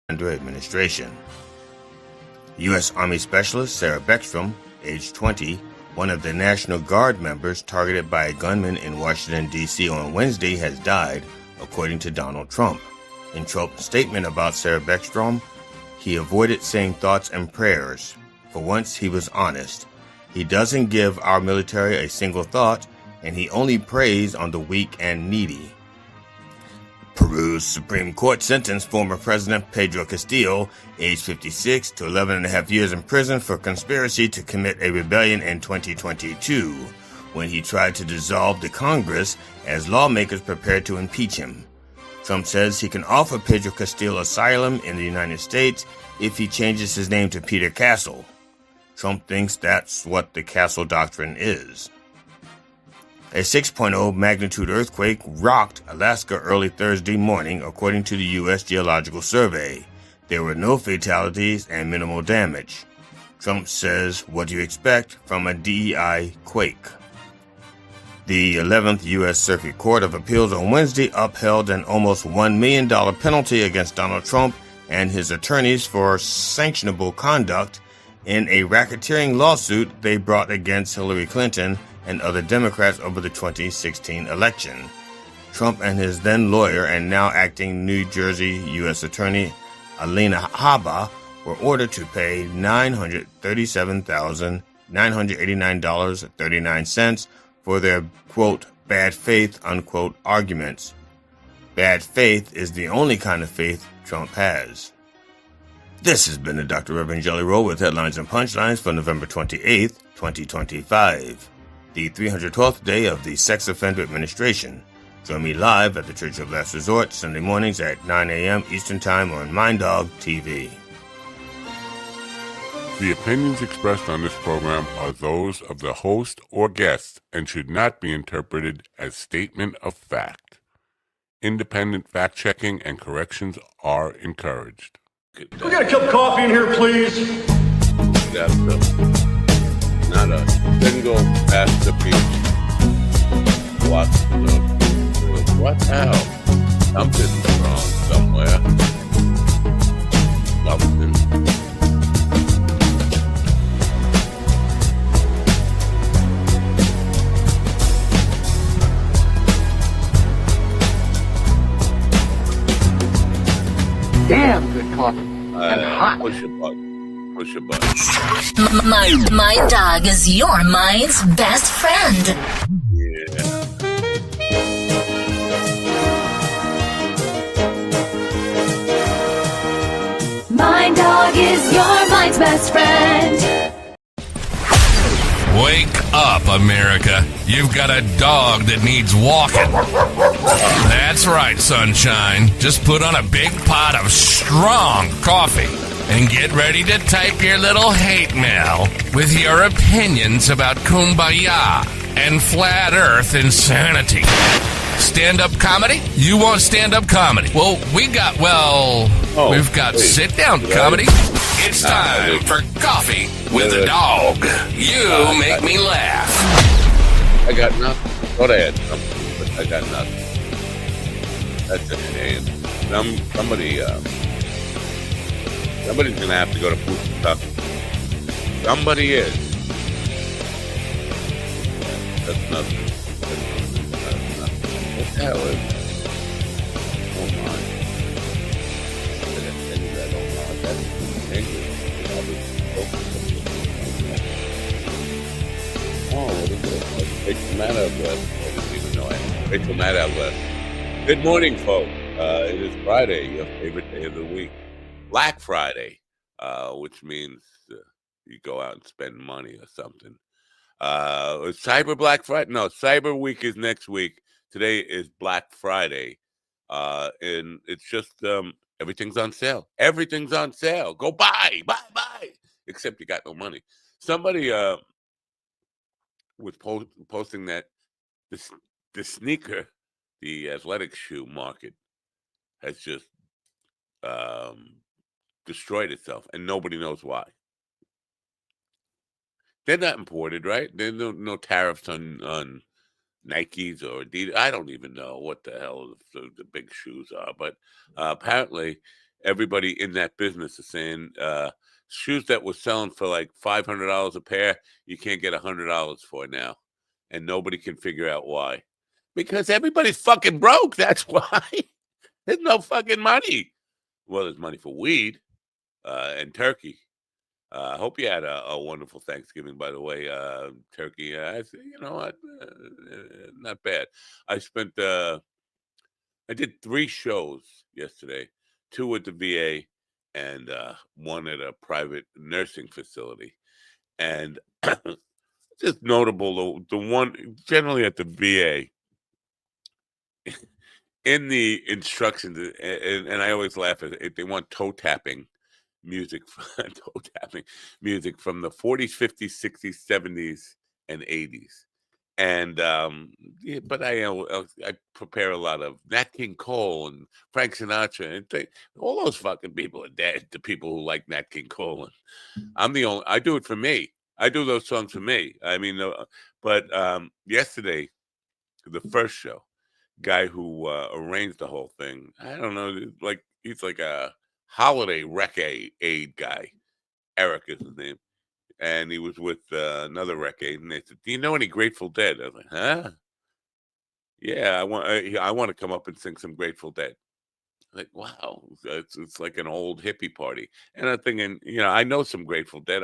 under administration. U.S. Army Specialist Sarah Beckstrom, age 20, one of the National Guard members targeted by a gunman in Washington, D.C. on Wednesday, has died, according to Donald Trump. In Trump's statement about Sarah Beckstrom, he avoided saying thoughts and prayers. For once, he was honest. He doesn't give our military a single thought, and he only preys on the weak and needy. Peru's Supreme Court sentenced former President Pedro Castillo, age 56, to 11.5 years in prison for conspiracy to commit a rebellion in 2022, when he tried to dissolve the Congress as lawmakers prepared to impeach him. Trump says he can offer Pedro Castillo asylum in the United States if he changes his name to Peter Castle. Trump thinks that's what the Castle Doctrine is. A 6.0 magnitude earthquake rocked Alaska early Thursday morning, according to the U.S. Geological Survey. There were no fatalities and minimal damage. Trump says, "What do you expect from a DEI quake?" The 11th U.S. Circuit Court of Appeals on Wednesday upheld an almost $1 million penalty against Donald Trump and his attorneys for sanctionable conduct in a racketeering lawsuit they brought against Hillary Clinton and other Democrats over the 2016 election. Trump and his then lawyer and now acting New Jersey U.S. Attorney Alina Habba were ordered to pay $937,989.39 for their, quote, bad faith, unquote, arguments. Bad faith is the only kind of faith Trump has. This has been the Dr. Reverend Jelly Roll with headlines and punchlines for November 28th, 2025. The 312th day of the Sex Offender Administration. Join me live at the Church of Last Resort Sunday mornings at 9 a.m. Eastern Time on MindDog TV. The opinions expressed on this program are those of the host or guest and should not be interpreted as statement of fact. Independent fact-checking and corrections are encouraged. We got a cup of coffee in here, please. That's not a single masterpiece. What now? Something's wrong somewhere. Something. Damn good coffee. And hot. Push a button. My dog is your mind's best friend. Yeah. My dog is your mind's best friend. Wake up, America. You've got a dog that needs walking. That's right, sunshine. Just put on a big pot of strong coffee and get ready to type your little hate mail with your opinions about kumbaya and flat earth insanity. Stand-up comedy? You want stand-up comedy? Well, we've got sit-down comedy. It's time for Coffee with a Dog. You make me laugh. I got nothing. Thought I had something, but I got nothing. That's a shame. Somebody's gonna have to go to food stuff. Somebody is. That's nothing. What the hell is it? Oh my. That's angry. Oh, what is it? Rachel Maddow left. I didn't even know I had Rachel Maddow left. Good morning, folks. It is Friday, your favorite day of the week. Black Friday, which means you go out and spend money or something. Cyber Black Friday? No, Cyber Week is next week. Today is Black Friday. And it's just everything's on sale. Everything's on sale. Go buy. Except you got no money. Somebody was posting that the sneaker, the athletic shoe market has just destroyed itself, and nobody knows why. They're not imported, right? There's no tariffs on Nikes or Adidas. I don't even know what the hell the big shoes are, but apparently everybody in that business is saying shoes that were selling for like $500 a pair, you can't get $100 for now. And nobody can figure out why. Because everybody's fucking broke. That's why. There's no fucking money. Well, there's money for weed and turkey. I hope you had a wonderful Thanksgiving, by the way. Turkey, you know what? Not bad. I did 3 shows yesterday, 2 at the VA and 1 at a private nursing facility. And just notable, the one generally at the VA, in the instructions, and I always laugh at it, they want toe tapping music, toe tapping music from the 40s, 50s, 60s, 70s, and 80s. And yeah, but I prepare a lot of Nat King Cole and Frank Sinatra, and all those fucking people are dead. The people who like Nat King Cole, and I'm the only. I do it for me. I do those songs for me. I mean, but yesterday, the first show, guy who arranged the whole thing, I don't know, like he's like a holiday rec aid guy. Eric is his name. And he was with another rec aid, and they said, "Do you know any Grateful Dead?" I was like, "Huh? Yeah, I want to come up and sing some Grateful Dead." Like, wow, it's like an old hippie party. And I'm thinking, you know, I know some Grateful Dead.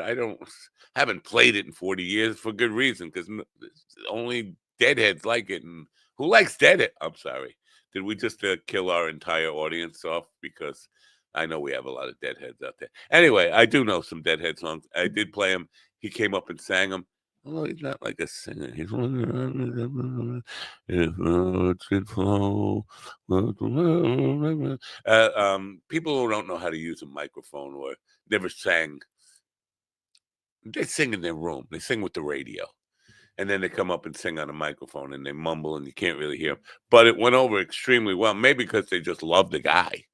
Haven't played it in 40 years for good reason, because only Deadheads like it. And who likes Deadhead? I'm sorry. Did we just kill our entire audience off? Because I know we have a lot of Deadheads out there. Anyway, I do know some Deadhead songs. I did play them. He came up and sang them. Oh, he's not like a singer. He's if words could flow. People who don't know how to use a microphone or never sang, they sing in their room. They sing with the radio. And then they come up and sing on a microphone and they mumble and you can't really hear them. But it went over extremely well, maybe because they just love the guy.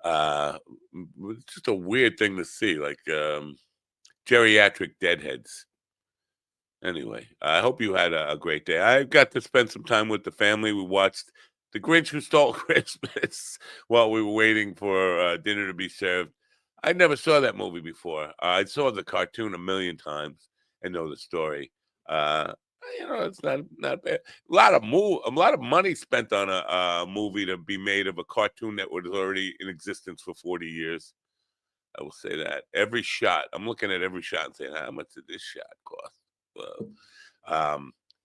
It's just a weird thing to see, like geriatric deadheads. Anyway, I hope you had a great day. I got to spend some time with the family. We watched The Grinch Who Stole Christmas while we were waiting for dinner to be served. I never saw that movie before. I saw the cartoon a million times and know the story. You know, it's not bad. A lot of money spent on a movie to be made of a cartoon that was already in existence for 40 years. I will say that. Every shot, I'm looking at every shot and saying, how much did this shot cost?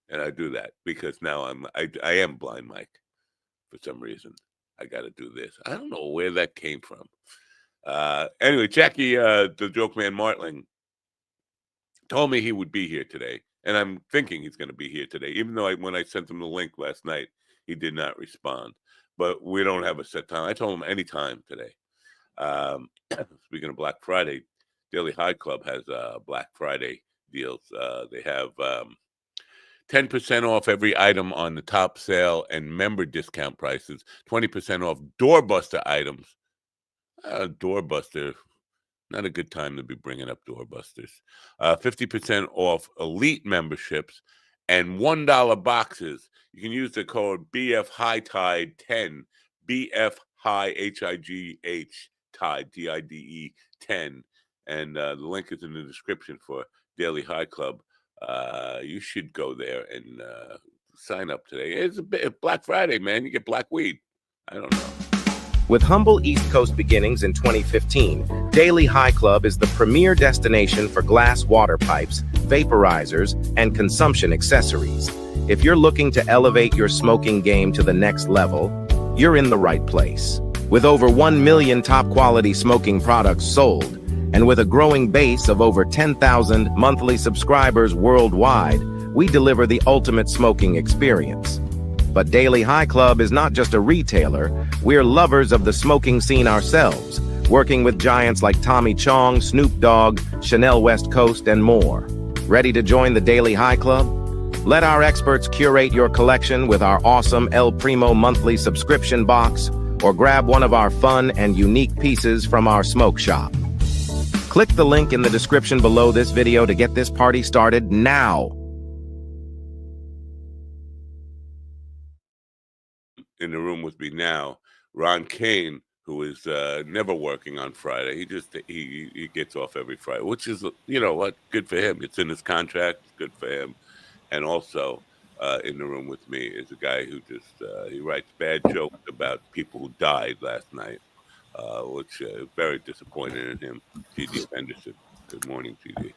And I do that because now I am blind Mike for some reason. I got to do this. I don't know where that came from. Anyway, Jackie, the joke man Martling, told me he would be here today. And I'm thinking he's going to be here today, even though when I sent him the link last night, he did not respond. But we don't have a set time. I told him any time today. Speaking of Black Friday, Daily High Club has Black Friday deals. They have 10% off every item on the top sale and member discount prices, 20% off doorbuster items. Doorbuster. Not a good time to be bringing up doorbusters. 50% off elite memberships and $1 boxes. You can use the code BF High Tide 10, BF High HIGH Tide TIDE 10, and the link is in the description for Daily High Club. You should go there and sign up today. It's Black Friday, man. You get black weed. I don't know. With humble East Coast beginnings in 2015, Daily High Club is the premier destination for glass water pipes, vaporizers, and consumption accessories. If you're looking to elevate your smoking game to the next level, you're in the right place. With over 1 million top-quality smoking products sold, and with a growing base of over 10,000 monthly subscribers worldwide, we deliver the ultimate smoking experience. But Daily High Club is not just a retailer, we're lovers of the smoking scene ourselves, working with giants like Tommy Chong, Snoop Dogg, Chanel West Coast, and more. Ready to join the Daily High Club? Let our experts curate your collection with our awesome El Primo monthly subscription box, or grab one of our fun and unique pieces from our smoke shop. Click the link in the description below this video to get this party started now. In the room with me now, Ron Kane, who is never working on Friday. He gets off every Friday, which is, you know what, good for him. It's in his contract. It's good for him. And also in the room with me is a guy who just he writes bad jokes about people who died last night, which very disappointed in him. GD Henderson. Good morning, GD. Good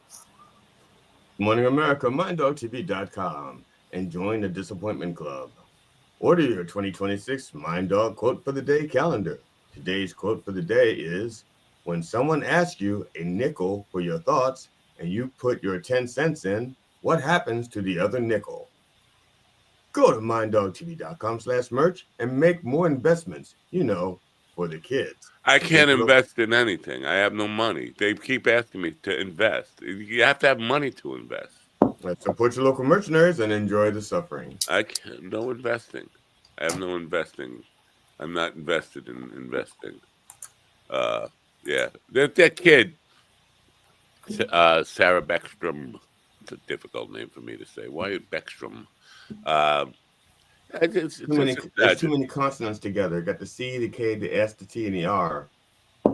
morning, America. MindDogTV.com and join the Disappointment Club. Order your 2026 Mind Dog Quote for the Day calendar. Today's quote for the day is, when someone asks you a nickel for your thoughts and you put your 10 cents in, what happens to the other nickel? Go to minddogtv.com/merch and make more investments, for the kids. I can't invest in anything. I have no money. They keep asking me to invest. You have to have money to invest. Let's support your local mercenaries and enjoy the suffering. I can't. No investing. I have no investing. I'm not invested in investing. Yeah. That kid, Sarah Beckstrom. It's a difficult name for me to say. Why Beckstrom? There's too many consonants together. Got the C, the K, the S, the T, and the R.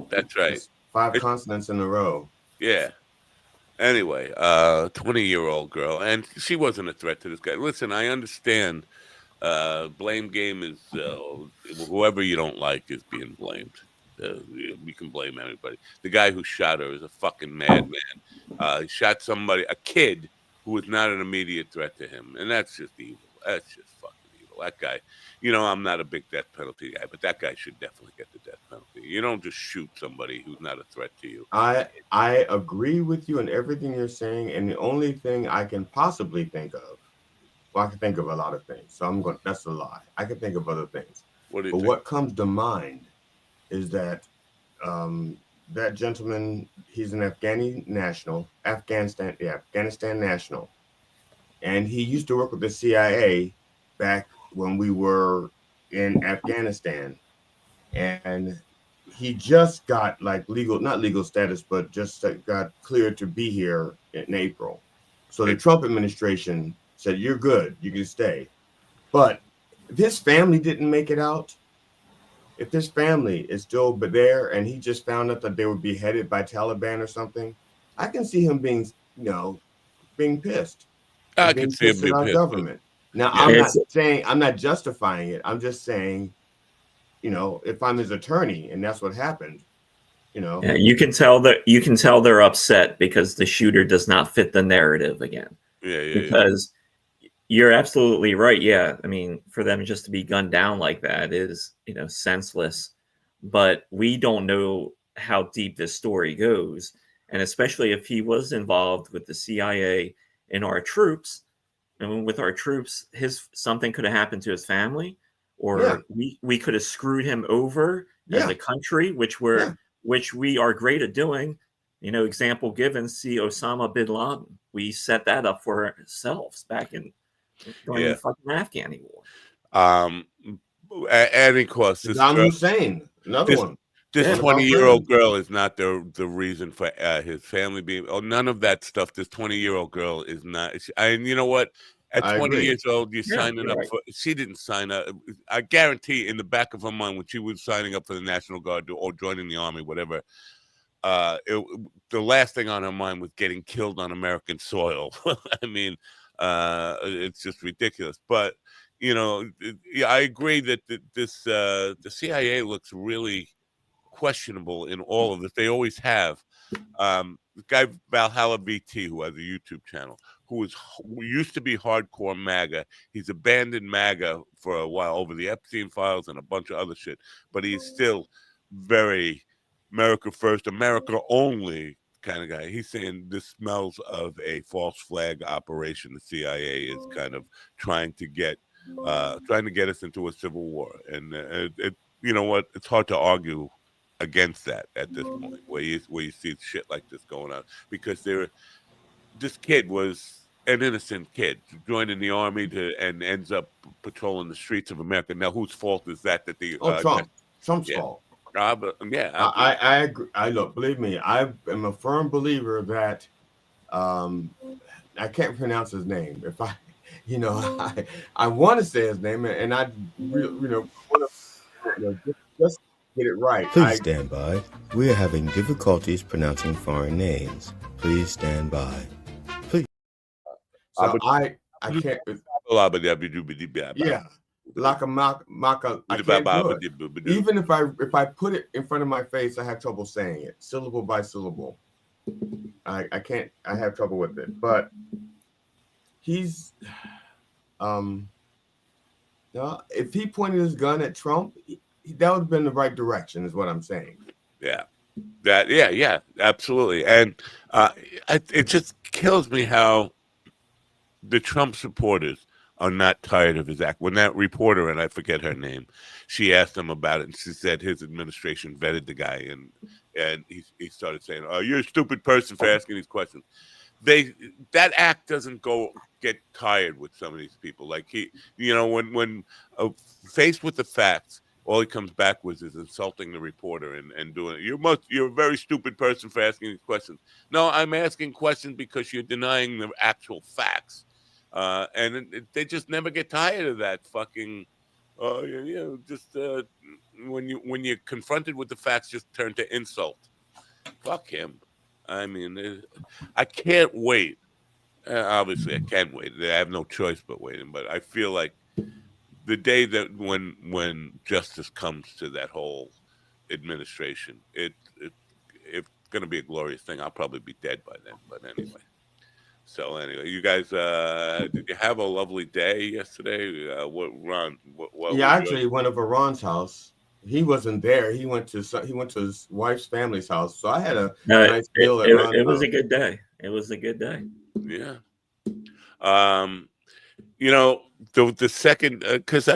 That's right. It's 5 consonants in a row. Yeah. Anyway, 20-year-old girl, and she wasn't a threat to this guy. Listen, I understand. Blame game is whoever you don't like is being blamed. You can blame anybody. The guy who shot her is a fucking madman. He shot somebody, a kid, who was not an immediate threat to him, and that's just evil. That's just fucking evil. That guy, I'm not a big death penalty guy, but that guy should definitely get the death penalty. You don't just shoot somebody who's not a threat to you. I agree with you in everything you're saying, and the only thing I can possibly think of, I can think of a lot of things, so that's a lie. I can think of other things. What comes to mind is that that gentleman, he's an Afghanistan national, and he used to work with the CIA back when we were in Afghanistan, and he just got not legal status, but just got cleared to be here in April. So the Trump administration said, you're good, you can stay. But if his family didn't make it out, if his family is still there and he just found out that they were beheaded by Taliban or something, I can see him being pissed. I can see him being pissed. Government. Now, I'm not justifying it. I'm just saying, if I'm his attorney and that's what happened, Yeah, you can tell they're upset because the shooter does not fit the narrative again. Because you're absolutely right. Yeah. I mean, for them just to be gunned down like that is, senseless. But we don't know how deep this story goes. And especially if he was involved with the CIA and our troops, and with our troops, something could have happened to his family, or we could have screwed him over as a country, which we are great at doing. Example given, see Osama bin Laden. We set that up for ourselves back during the fucking Afghani war. And of course, Saddam Hussein, another one. This 20-year-old girl is not the reason for his family being. Oh, none of that stuff. This 20-year-old girl is not. And you know what? At 20 years old, you're signing up for. She didn't sign up. I guarantee, in the back of her mind, when she was signing up for the National Guard or joining the Army, whatever, the last thing on her mind was getting killed on American soil. I mean, it's just ridiculous. But I agree that the CIA looks really questionable in all of this. They always have. The guy Valhalla VT, who has a YouTube channel, who used to be hardcore MAGA. He's abandoned MAGA for a while over the Epstein files and a bunch of other shit, but he's still very America first, America only kind of guy. He's saying this smells of a false flag operation. The CIA is kind of trying to get us into a civil war, and you know what? It's hard to argue against that at this point, where you see shit like this going on, because this kid was an innocent kid joining the army and ends up patrolling the streets of America. Now, whose fault is that? Trump's fault. I agree. Look, believe me, I am a firm believer that I can't pronounce his name. If I want to say his name, and I want to just get it right. Please stand by. We are having difficulties pronouncing foreign names. Please stand by. Please. So I can't. Yeah, like a maka. I can't do it. Even if I put it in front of my face, I have trouble saying it syllable by syllable. I can't. I have trouble with it. But he's if he pointed his gun at Trump, that would have been the right direction, is what I'm saying. Yeah. Yeah, absolutely. And it just kills me how the Trump supporters are not tired of his act. When that reporter, and I forget her name, she asked him about it, and she said his administration vetted the guy, and he started saying, "Oh, you're a stupid person for asking these questions." That act doesn't get tired with some of these people. Like when faced with the facts, all he comes back with is insulting the reporter and doing it. You're a very stupid person for asking these questions. No, I'm asking questions because you're denying the actual facts. They just never get tired of that fucking. When you're confronted with the facts, just turn to insult. Fuck him. I mean, I can't wait. Obviously, I can't wait. I have no choice but waiting. But I feel like the day that when justice comes to that whole administration, it's going to be a glorious thing. I'll probably be dead by then. But anyway. So anyway, you guys, did you have a lovely day yesterday? Ron? I actually went over Ron's house. He wasn't there. He went to his wife's family's house. So I had a nice meal at Ron's house. It was a good day. It was a good day. Yeah. The second, because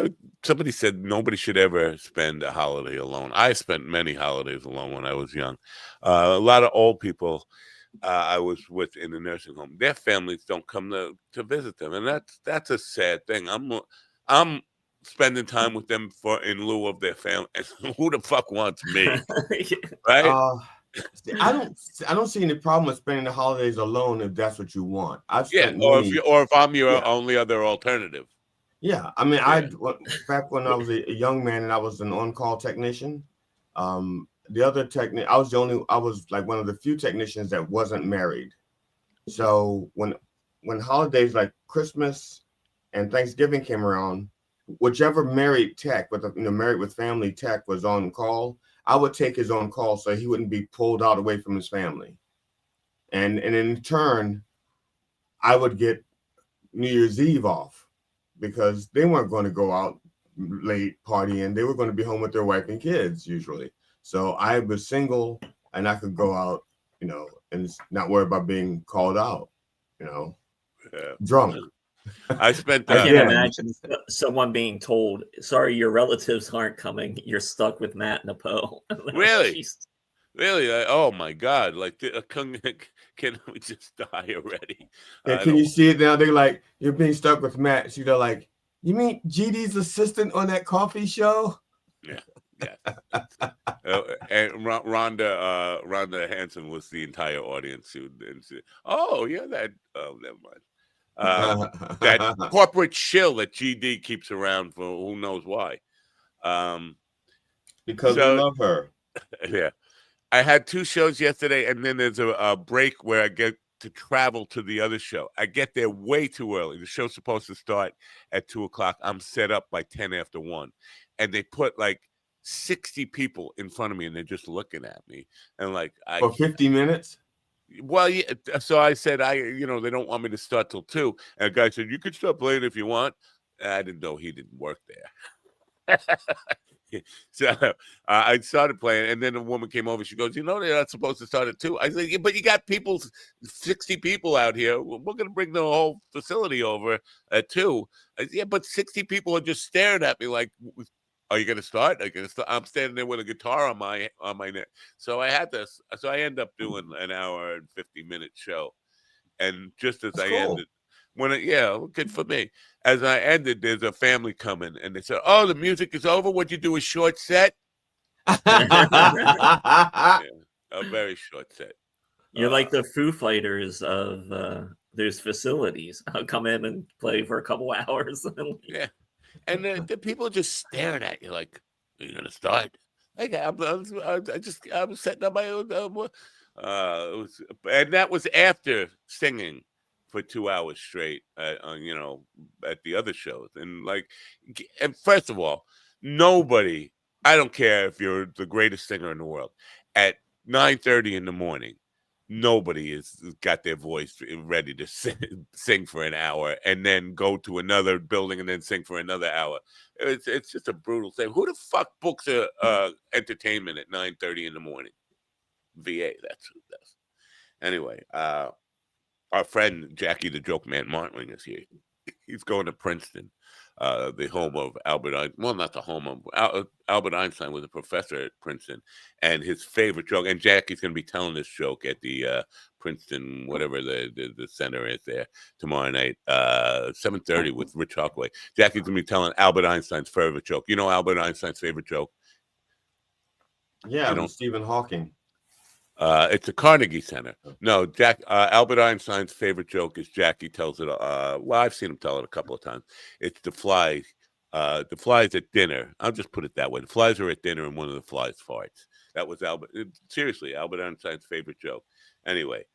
somebody said nobody should ever spend a holiday alone. I spent many holidays alone when I was young. A lot of old people I was with in the nursing home, their families don't come to visit them, and that's a sad thing. I'm spending time with them in lieu of their family. Who the fuck wants me, right? I don't see any problem with spending the holidays alone if that's what you want. Or if I'm your only other alternative. Yeah, I mean, back when I was a young man and I was an on-call technician. The other I was like one of the few technicians that wasn't married. So when holidays like Christmas and Thanksgiving came around, whichever married tech married with family tech was on call, I would take his own call so he wouldn't be pulled out away from his family. And in turn, I would get New Year's Eve off because they weren't going to go out late partying. They were going to be home with their wife and kids usually. So I was single and I could go out, and not worry about being called out, drunk. I can't imagine someone being told, "Sorry, your relatives aren't coming. You're stuck with Matt and Poe." Really? Really? Oh my God! Like, can we just die already? Yeah, can you see it now? They're like, "You're being stuck with Matt." So they're like, "You mean GD's assistant on that coffee show?" Yeah. And Rhonda Hansen was the entire audience who said, "Oh, yeah, that. Oh, never mind." That corporate shill that GD keeps around for who knows why. Because we love her. Yeah. I had 2 shows yesterday, and then there's a break where I get to travel to the other show. I get there way too early. The show's supposed to start at 2:00. I'm set up by 10 after 1. And they put like 60 people in front of me, and they're just looking at me. And like, for 50 minutes? Well, yeah. So I said, they don't want me to start till 2. And a guy said, "You could start playing if you want." I didn't know he didn't work there. So I started playing, and then a woman came over. She goes, "They're not supposed to start at 2." I said, "Yeah, but you got 60 people out here. We're going to bring the whole facility over at 2." I said, "Yeah, but 60 people are just staring at me like, are you going to start? Are you going to start?" I'm standing there with a guitar on my neck. So I end up doing an hour and 50-minute show. And just as I ended, good for me. As I ended, there's a family coming, and they said, "Oh, the music is over. What'd you do, a short set?" Yeah, a very short set. You're like the Foo Fighters of those facilities. I'll come in and play for a couple hours. Yeah. And the people are just staring at you like, "Are you going to start? I'm setting up my own. And that was after singing for 2 hours straight, at the other shows. And first of all, nobody. I don't care if you're the greatest singer in the world. At 9:30 in the morning, nobody has got their voice ready to sing for an hour and then go to another building and then sing for another hour. It's just a brutal thing. Who the fuck books a entertainment at 9:30 in the morning? VA, that's who does. Anyway, our friend Jackie the Joke Man Martling is here. He's going to Princeton, the home of Albert Einstein. Well, not the home of Albert Einstein was a professor at Princeton, and his favorite joke. And Jackie's going to be telling this joke at the Princeton, whatever the center is there tomorrow night, 7:30 with Rich Hawkway. Jackie's going to be telling Albert Einstein's favorite joke. You know Albert Einstein's favorite joke? Yeah, Stephen Hawking. It's a Carnegie Center. No, Albert Einstein's favorite joke is Jackie tells it. Well, I've seen him tell it a couple of times. It's the flies. The flies at dinner. I'll just put it that way. The flies are at dinner, and one of the flies farts. That was seriously Albert Einstein's favorite joke. Anyway,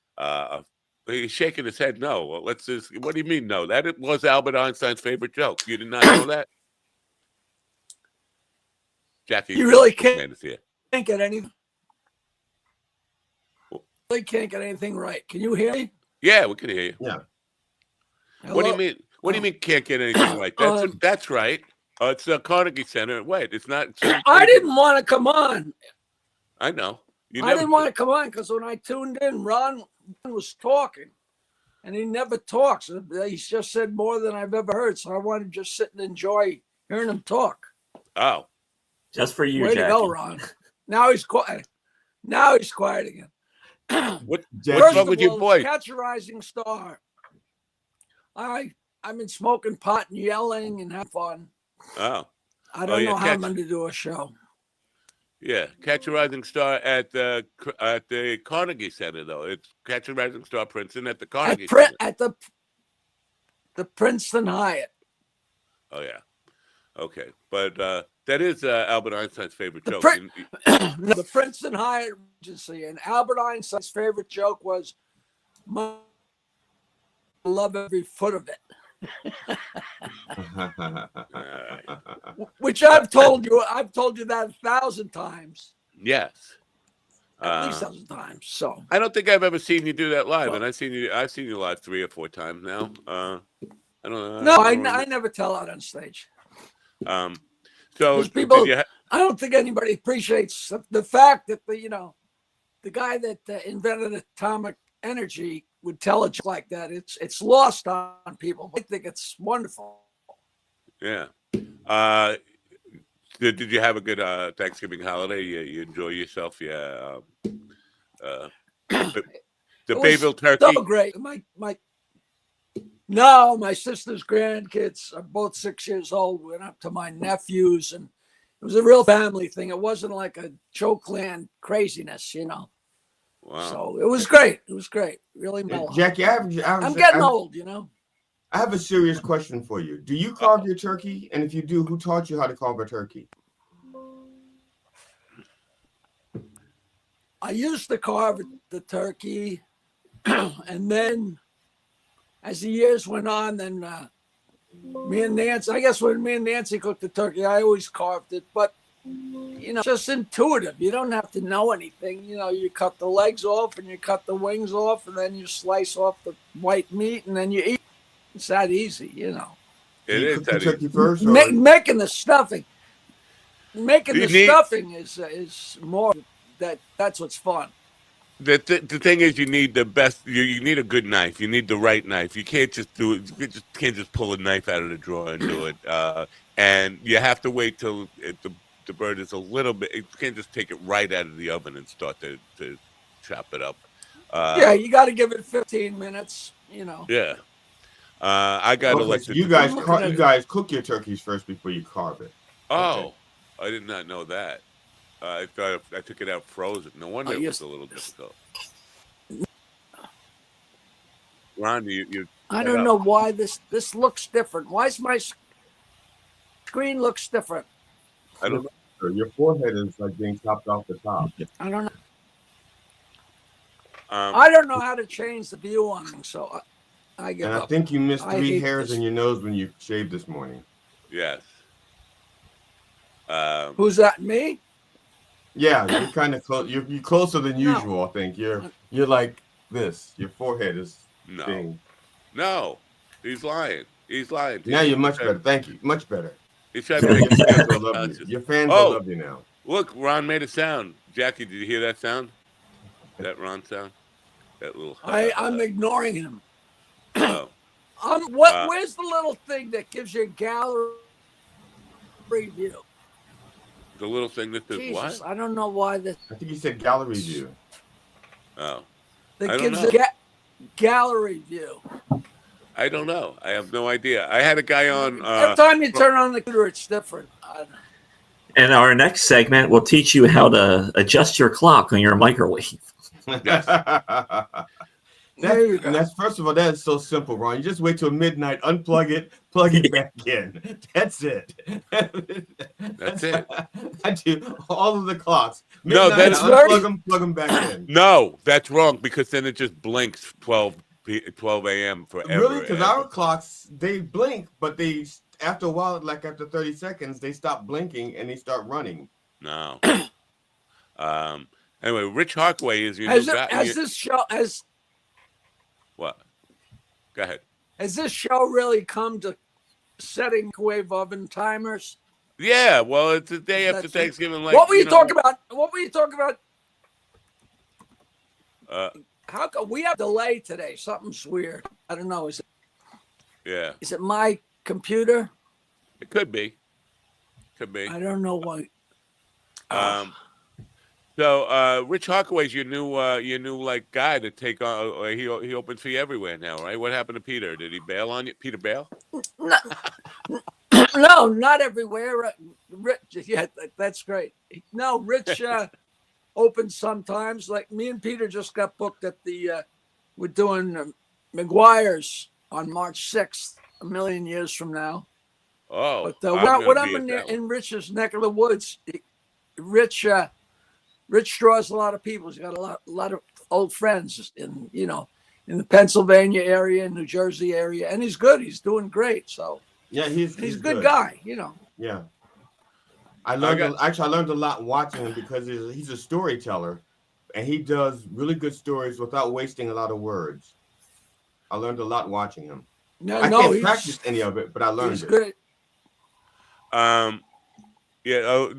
he's shaking his head. No. Well, let's just. What do you mean? No, that was Albert Einstein's favorite joke. You did not know that, Jackie. You really can't get anything. Really can't get anything right. Can you hear me? Yeah, we can hear you. Yeah. Hello? What do you mean? What do you mean can't get anything right? That's right. It's a Carnegie Center. Wait, it's not. I didn't want to come on. I know. I didn't want to come on because when I tuned in, Ron was talking, and he never talks. He just said more than I've ever heard. So I wanted to just sit and enjoy hearing him talk. Oh, just for you, Way Jackie. to go, Ron. Now he's quiet. Now he's quiet again. What's First wrong with your voice? Catch a Rising Star. I've been smoking pot and yelling and having fun. Oh. I don't know how I'm going to do a show. Yeah, Catch a Rising Star at the Carnegie Center, though. It's Catch a Rising Star Princeton at the Carnegie Center. At the Princeton Hyatt. Oh, yeah. Okay. But that is Albert Einstein's favorite joke. The Princeton Hyatt Regency, and Albert Einstein's favorite joke was, "I love every foot of it." Which I've told you that 1,000 times. Yes. At least 1,000 times. So I don't think I've ever seen you do that live, and I've seen you live 3 or 4 times now. I don't know. No, I never tell out on stage. So people, I don't think anybody appreciates the fact that the guy that invented atomic energy would tell a joke like that. It's lost on people. I think it's wonderful. Yeah. Did you have a good Thanksgiving holiday? You enjoy yourself? Yeah. The Bayville turkey. So great. My sister's grandkids are both 6 years old. We went up to my nephews, and it was a real family thing. It wasn't like a Joe Clan craziness, Wow. So it was great. It was great. Really mellow. Jackie, I'm getting old, I have a serious question for you. Do you carve your turkey? And if you do, who taught you how to carve a turkey? I used to carve the turkey, and then as the years went on, then me and Nancy, I guess when me and Nancy cooked the turkey, I always carved it, but just intuitive. You don't have to know anything. You cut the legs off and you cut the wings off, and then you slice off the white meat, and then you eat. It's that easy, It is that turkey easy. first, making the stuffing. Stuffing is more that's what's fun. The thing is, you need the best. You need a good knife. You need the right knife. You can't just do it. You can't just pull a knife out of the drawer and do it. And you have to wait till the bird is a little bit. You can't just take it right out of the oven and start to chop it up. You got to give it 15 minutes. Yeah. I got elected. You guys cook your turkeys first before you carve it. Oh, okay. I did not know that. I thought I took it out frozen. No wonder it was a little difficult. Ron, you I don't know why this looks different. Why is my screen looks different? I don't know. closer. Your forehead is like being chopped off the top. I don't know. I don't know how to change the view on them, so I give And up. I think you missed I 3 hate hairs this. in your nose when you shaved this morning. Yes. Who's that? Me? Yeah, you're kind of close. You're closer than No. usual. I think you're like this. Your forehead is being. No, he's lying. He's lying. Now you're much better. Thank you. Much better. He's trying to make your fans you will love you. conscious. Your fans will love you now. Look, Ron made a sound. Jackie, did you hear that sound? That Ron sound? That little. I'm ignoring him. Oh. Where's the little thing that gives you a gallery view? The little thing that says Jesus, what? I don't know why that. I think he said gallery view. Oh. That gives you gallery view. I don't know. I have no idea. I had a guy on. Every time you turn on the computer, it's different. And our next segment will teach you how to adjust your clock on your microwave. Yes. That's first of all, that is so simple, Ron. You just wait till midnight, unplug it, plug it back in. That's it. That's it. I do all of the clocks. No, Midnight, that's plug them back in. No, that's wrong because then it just blinks 12 a.m. forever. Really? Because our clocks, they blink, but they after a while, like after 30 seconds, they stop blinking and they start running. No. Anyway, Rich Harkway is your Has new guy. this show What? Go ahead. Has this show really come to setting microwave oven timers? Yeah, well, it's the day after Thanksgiving. Like, what were you talking about? What were you talking about? How come we have delay today? Something's weird. I don't know. Is it my computer? It could be. Could be. I don't know why. So Rich Harkaway's your new like guy to take on. He opens for you everywhere now, right? What happened to Peter? Did he bail on you? Peter bail? No, no, not everywhere. Rich, yeah, that's great. No, Rich opens sometimes. Like me and Peter just got booked at the. We're doing McGuire's on March 6th, a million years from now. Oh, but when I'm in Rich's neck of the woods, Rich draws a lot of people. He's got a lot of old friends in the Pennsylvania area, New Jersey area, and he's good. He's doing great. So yeah, he's a good guy. Yeah, I learned a lot watching him because he's a storyteller, and he does really good stories without wasting a lot of words. I learned a lot watching him. I can't practice any of it, but I learned it. Good.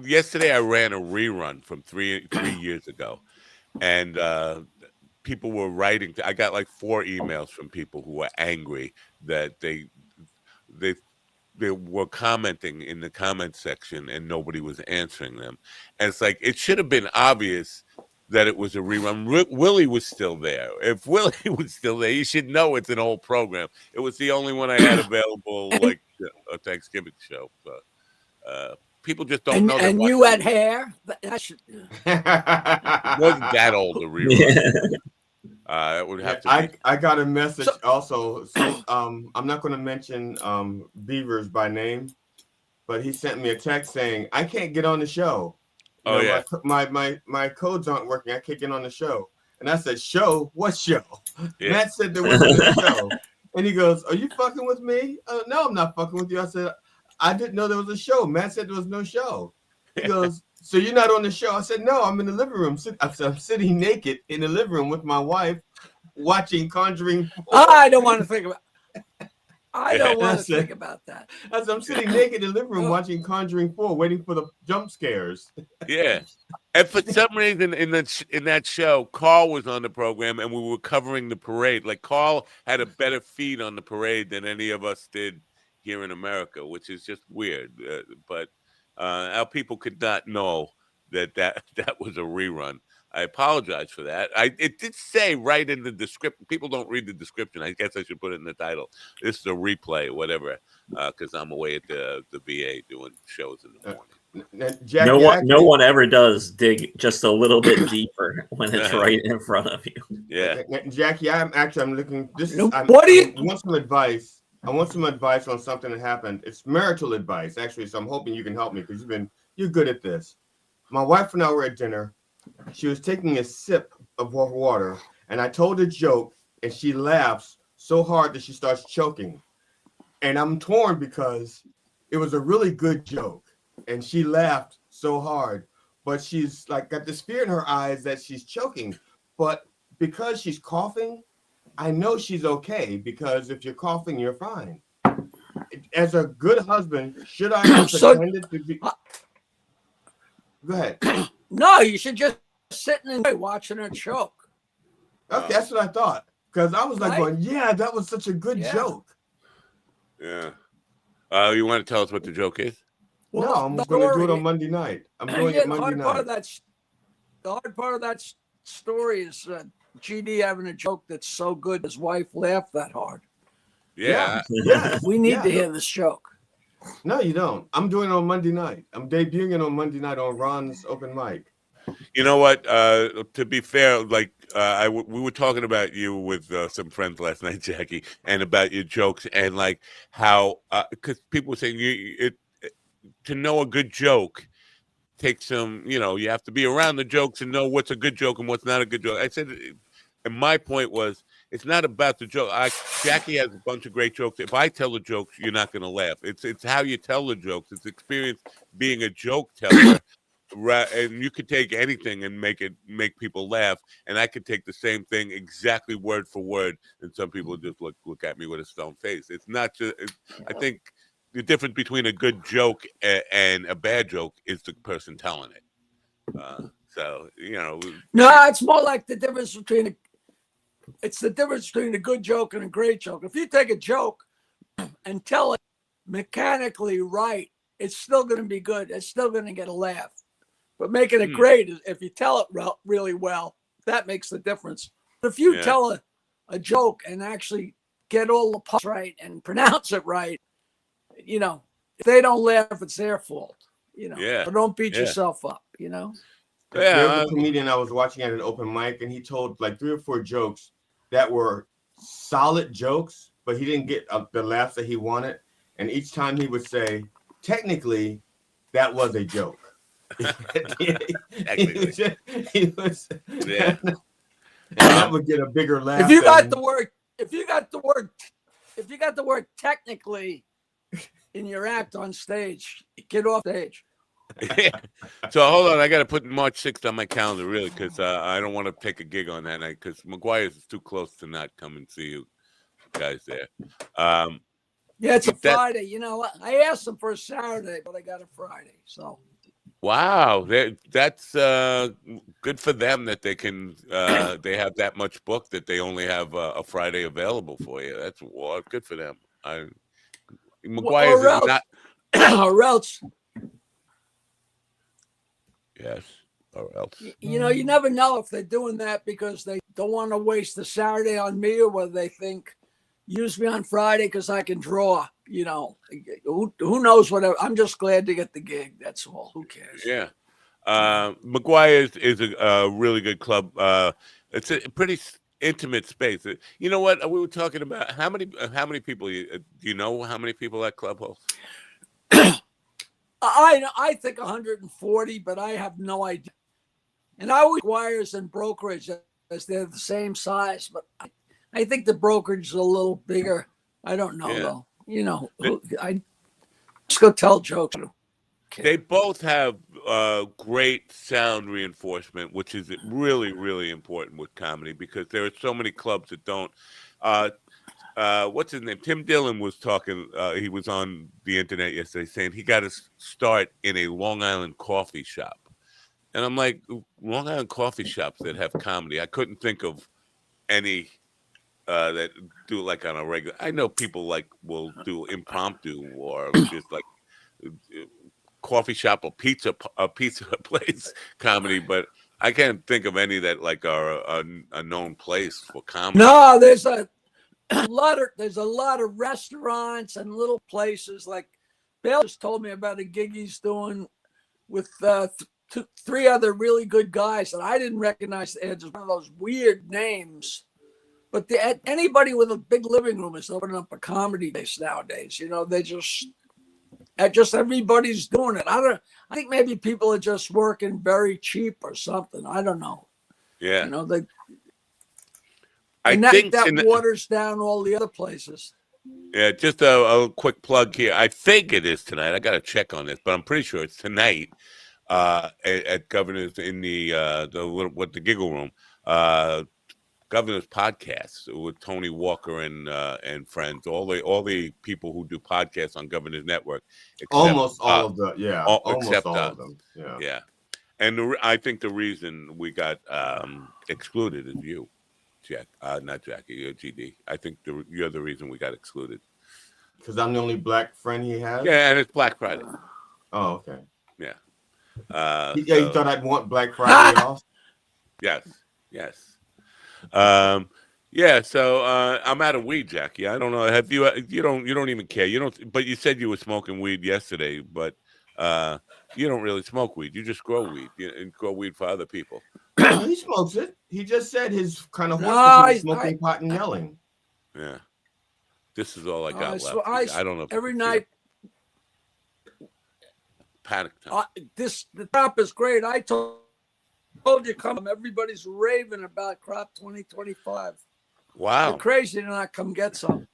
Yesterday I ran a rerun from three years ago, and people were writing. I got like 4 emails from people who were angry that they were commenting in the comment section and nobody was answering them. And it's like it should have been obvious that it was a rerun. Willie was still there. If Willie was still there, you should know it's an old program. It was the only one I had available, like a Thanksgiving show. But people just don't know. And you had hair. It wasn't that old a rerun. It would have to. I got a message also. So, I'm not going to mention Beavers by name, but he sent me a text saying I can't get on the show. My codes aren't working. I can't get on the show. And I said, show? What show? Yeah. Matt said there wasn't a show. And he goes, are you fucking with me? No, I'm not fucking with you. I said, I didn't know there was a show. Matt said there was no show. He goes, so you're not on the show? I said, no, I'm in the living room. I said, I'm sitting naked in the living room with my wife watching Conjuring 4. I don't want to think about think about that. I said, I'm sitting naked in the living room watching Conjuring 4, waiting for the jump scares. Yeah. And for some reason in that show, Carl was on the program and we were covering the parade. Like Carl had a better feed on the parade than any of us did here in America, which is just weird. But our people could not know that was a rerun. I apologize for that. It did say right in the description. People don't read the description. I guess I should put it in the title. This is a replay, whatever, because I'm away at the VA doing shows in the morning. No one ever does dig just a little bit deeper when it's right in front of you. Yeah, Jackie, I'm looking. I want some advice. I want some advice on something that happened. It's marital advice, actually. So I'm hoping you can help me because you've been you're good at this. My wife and I were at dinner. She was taking a sip of water, and I told a joke, and she laughs so hard that she starts choking. And I'm torn because it was a really good joke, and she laughed so hard, but she's like got this fear in her eyes that she's choking. But because she's coughing, I know she's okay, because if you're coughing, you're fine. As a good husband, should I have pretended to be? Go ahead. No, you should just sit and enjoy watching her choke. Okay, that's what I thought. Because I was like going, yeah, that was such a good joke. Yeah. You want to tell us what the joke is? Well, no, I'm going to do it on Monday night. I'm doing it Monday night. The hard part of that story is GD having a joke that's so good his wife laughed that hard. Yeah. We need to hear this joke. No, you don't. I'm doing it on Monday night. I'm debuting it on Monday night on Ron's open mic. You know what? To be fair, like we were talking about you with some friends last night, Jackie, and about your jokes and like how because people were saying to know a good joke takes some. You have to be around the jokes and know what's a good joke and what's not a good joke. I said, and my point was, it's not about the joke. Jackie has a bunch of great jokes. If I tell the jokes, you're not going to laugh. It's how you tell the jokes. It's experience being a joke teller. Right, and you could take anything and make people laugh, and I could take the same thing exactly word for word, and some people just look at me with a stone face. It's not just. I think the difference between a good joke and a bad joke is the person telling it. So No, it's more like the difference between a good joke and a great joke. If you take a joke and tell it mechanically right, it's still going to be good. It's still going to get a laugh. But making it great is if you tell it really well, that makes the difference. If you tell a joke and actually get all the parts right and pronounce it right, if they don't laugh, it's their fault. But don't beat yourself up. There was a comedian I was watching at an open mic, and he told like 3 or 4 jokes that were solid jokes, but he didn't get the laughs that he wanted. And each time he would say, technically, that was a joke. He was, and that would get a bigger laugh. If you got the word technically in your act on stage, get off stage. So hold on, I got to put March 6th on my calendar, really, because I don't want to take a gig on that night because McGuire's is too close to not come and see you guys there. It's a Friday. I asked them for a Saturday, but I got a Friday. So. Wow, that's good for them that they can they have that much booked that they only have a Friday available for you. That's good for them. McGuire's is not, or else. Yes, or else. You never know if they're doing that because they don't want to waste the Saturday on me, or whether they think use me on Friday because I can draw. Who knows? Whatever. I'm just glad to get the gig. That's all. Who cares? Yeah. McGuire's is a really good club. It's a pretty intimate space. You know what? We were talking about how many people. Do you know how many people that club holds? I think 140, but I have no idea. And I always McGuire's and brokerage as they're the same size, but I think the brokerage is a little bigger. I don't know though. I just go tell jokes. They both have great sound reinforcement, which is really, really important with comedy because there are so many clubs that don't. What's his name? Tim Dillon was talking. He was on the internet yesterday saying he got his start in a Long Island coffee shop. And I'm like, Long Island coffee shops that have comedy. I couldn't think of any that do like on a regular. I know people will do impromptu or just like coffee shop or pizza place comedy, but I can't think of any that are a known place for comedy. No, there's a lot of restaurants and little places. Like Bill just told me about a gig he's doing with 3 other really good guys that I didn't recognize. It's one of those weird names. But anybody with a big living room is opening up a comedy base nowadays. They just just everybody's doing it. I think maybe people are just working very cheap or something. I don't know. Yeah. You know, I think that waters down all the other places. Yeah, just a quick plug here. I think it is tonight. I got to check on this, but I'm pretty sure it's tonight at Governor's in the Giggle Room. Governor's podcast with Tony Walker and friends. All the people who do podcasts on Governor's Network. Almost all of them. Yeah. And I think the reason we got excluded is you. Jack, not Jackie, GD. I think you're the reason we got excluded. Because I'm the only black friend he has? Yeah, and it's Black Friday. Oh, okay. Yeah. He thought I'd want Black Friday off? Yes. Yeah, so I'm out of weed, Jackie. I don't know. Have you don't even care. You don't, but you said you were smoking weed yesterday, but you don't really smoke weed. You just grow weed and grow weed for other people. He smokes it. He just said his kind of horse was smoking pot and yelling. Yeah. This is all I got left. I don't know. Every night. Panic time. The crop is great. I told you, come. Everybody's raving about crop 2025. Wow. They're crazy to not come get some.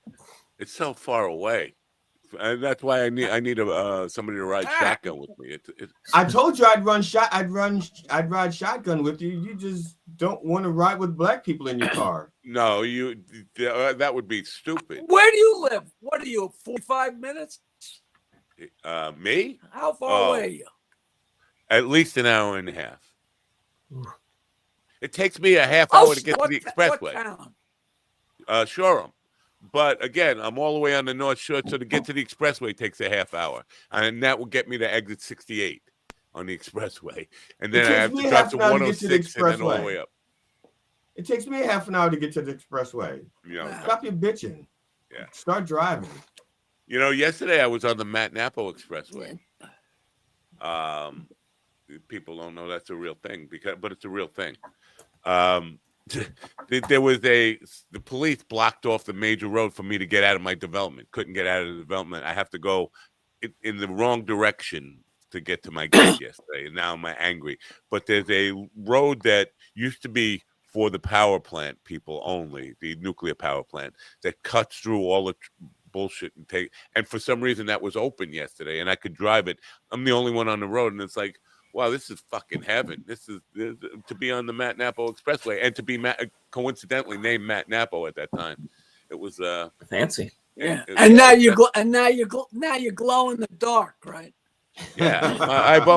It's so far away. And that's why I need somebody to ride shotgun with me. I told you I'd ride shotgun with you. You just don't want to ride with black people in your car. No, that would be stupid. Where do you live? What are you? 45 minutes? Me? How far away are you? At least an hour and a half. It takes me a half hour to get to the expressway. What town? Shoreham. But again, I'm all the way on the North Shore, so to get to the expressway takes a half hour, and that will get me to exit 68 on the expressway, and then I have to drop to 106 and then all the way up. It takes me half an hour to get to the expressway. Stop your bitching. Yeah. Start driving. Yesterday I was on the Matt Napo Expressway. People don't know that's a real thing but it's a real thing. There was the police blocked off the major road for me to get out of my development. Couldn't get out of the development. I have to go in the wrong direction to get to my gate yesterday, and now I'm angry. But there's a road that used to be for the power plant people only, the nuclear power plant, that cuts through all the bullshit and for some reason that was open yesterday, and I could drive it. I'm the only one on the road, and it's like, wow, this is fucking heaven. This is to be on the Matt Napo Expressway and to be coincidentally named Matt Napo at that time. It was fancy. Yeah, and now you glow in the dark, right? Yeah, I've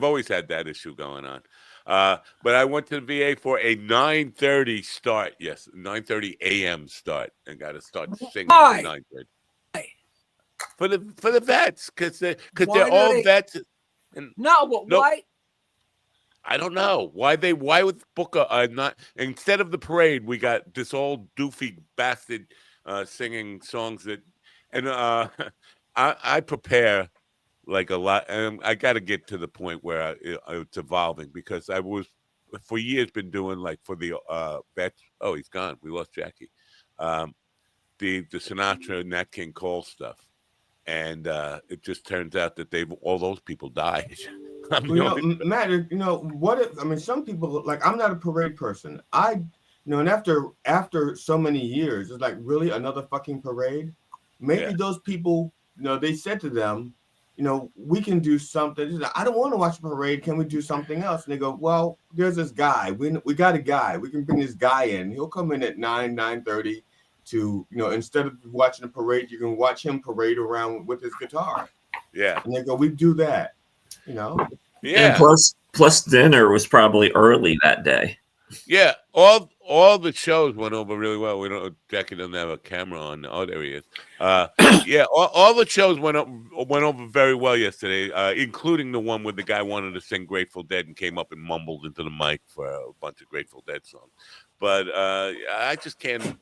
always had that issue going on. But I went to the VA for a 9:30 start. Yes, 9:30 a.m. start, and got to start singing at 9:30. For the vets, because they're all vets. Why? I don't know why would Booker not instead of the parade we got this old doofy bastard singing songs that, and I prepare like a lot, and I got to get to the point where it's evolving, because I was for years been doing like for the vets. Oh, he's gone. We lost Jackie. The Sinatra, Nat King Cole stuff. And it just turns out that all those people died. Matt, some people, like, I'm not a parade person. And after so many years, it's like, really another fucking parade? Maybe those people, they said to them, we can do something. Like, I don't want to watch a parade. Can we do something else? And they go, well, there's this guy. We got a guy. We can bring this guy in. He'll come in at 9:30. To instead of watching a parade, you can watch him parade around with his guitar. Yeah, and they go, we do that. Yeah. And plus dinner was probably early that day. Yeah, all the shows went over really well. Jackie doesn't have a camera on. Oh, there he is. Yeah, all the shows went over very well yesterday, including the one where the guy wanted to sing Grateful Dead and came up and mumbled into the mic for a bunch of Grateful Dead songs. But I just can't.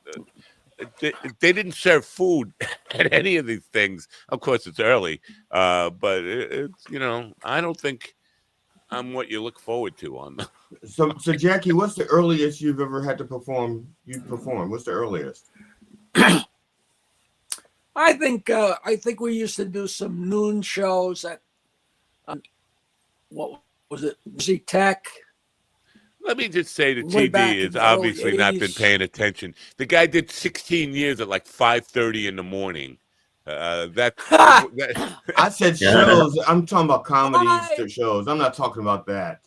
They didn't serve food at any of these things. Of course, it's early, but it's I don't think I'm what you look forward to on them. So Jackie, what's the earliest you've ever had to perform? You perform? What's the earliest? I I think we used to do some noon shows at what was it, Z Tech. Let me just say the Way back TD in has the early obviously not been 80s. paying attention. The guy did 16 years at like 5:30 in the morning. That I said shows. I'm talking about comedy shows. I'm not talking about that.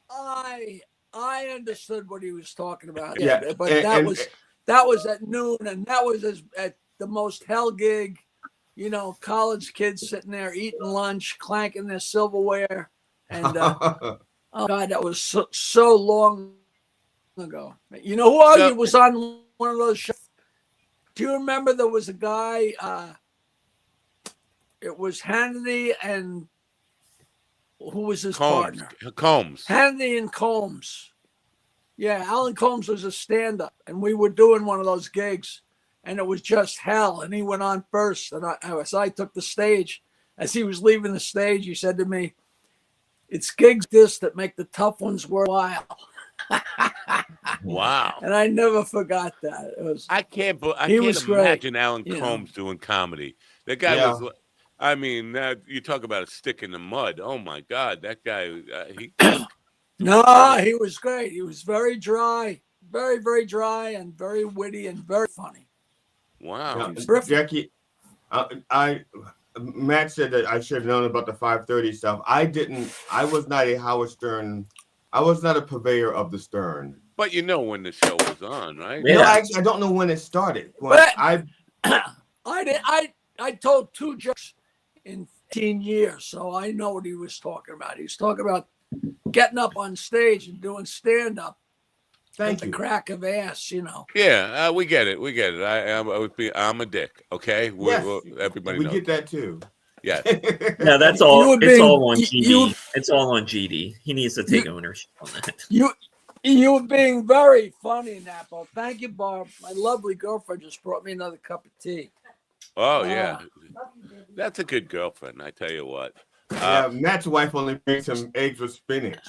I understood what he was talking about. Yeah, but that was at noon, and that was at the most hell gig. You know, college kids sitting there eating lunch, clanking their silverware, and oh God, that was so long ago. You know who was on one of those shows? Do you remember there was a guy? It was Hannity and who was his partner? Combs. Hannity and Combs. Yeah, Alan Combs was a stand-up, and we were doing one of those gigs, and it was just hell. And he went on first, and as I took the stage, as he was leaving the stage, he said to me, "It's gigs this that make the tough ones worthwhile." Wow. And I never forgot that. It was. I can't imagine Alan Combs doing comedy. That guy was. I mean, you talk about a stick in the mud. Oh my God, that guy. No, he was great. He was very dry, very, very dry, and very witty and very funny. Wow. Jackie, Matt said that I should have known about the 5:30 stuff. I was not a Howard Stern. I was not a purveyor of the Stern. But you know when the show was on, right? Yeah. No, actually, I don't know when it started. But I told 2 jokes in 15 years, so I know what he was talking about. He was talking about getting up on stage and doing stand-up. Thank you. The crack of ass, you know. Yeah, we get it. We get it. I'm a dick. Okay, everybody. We knows. Get that too. Yeah. Yeah, that's all. It's all on GD. It's all on GD. He needs to take ownership on that. You were being very funny, Napo. Thank you, Barb. My lovely girlfriend just brought me another cup of tea. Oh yeah, that's a good girlfriend. I tell you what. Matt's wife only makes him eggs with spinach.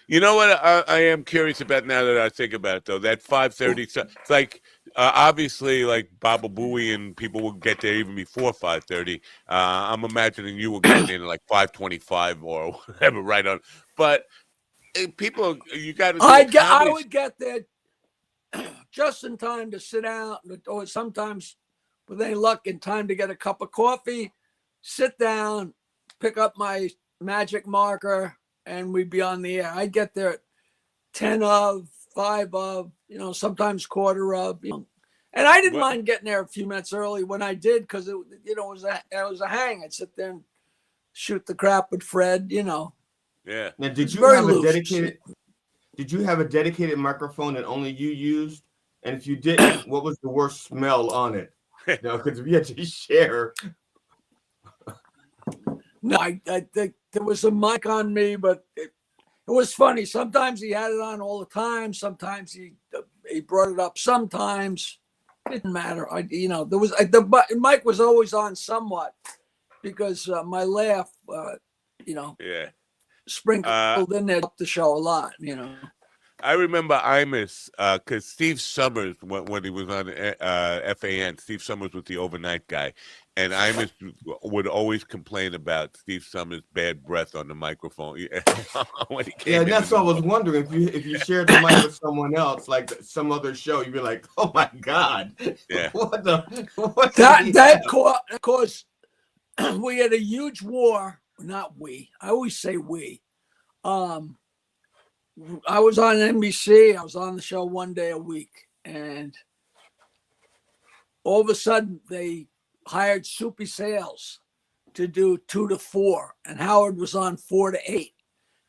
You know what I am curious about now that I think about it, though? That 5:30, it's like obviously like Baba Booey and people will get there even before 5:30. I'm imagining you were getting in like 5:25 or whatever, right on. But people, you got to. I would get there just in time to sit out, or sometimes with any luck, in time to get a cup of coffee, sit down, pick up my magic marker, and we'd be on the air. I'd get there at 10 of, 5 of, sometimes quarter of, And I didn't mind getting there a few minutes early when I did, because it was a hang. I'd sit there and shoot the crap with Fred, Yeah. Now, did you have a dedicated microphone that only you used? And if you didn't, what was the worst smell on it? Because if you had to share. No, I think there was a mic on me, but it was funny. Sometimes he had it on all the time. Sometimes he brought it up. Sometimes it didn't matter. There was the mic was always on somewhat, because my laugh, sprinkled in there up the show a lot. I remember Imus, because Steve Summers, when he was on FAN, Steve Summers was the overnight guy. And Imus would always complain about Steve Summers' bad breath on the microphone. And that's what I was wondering. If you shared the mic with someone else, like some other show, you'd be like, "Oh my God, yeah, that caused we had a huge war." Not we. I always say we. I was on NBC. I was on the show one day a week, and all of a sudden they hired Soupy Sales to do 2 to 4, and Howard was on 4 to 8.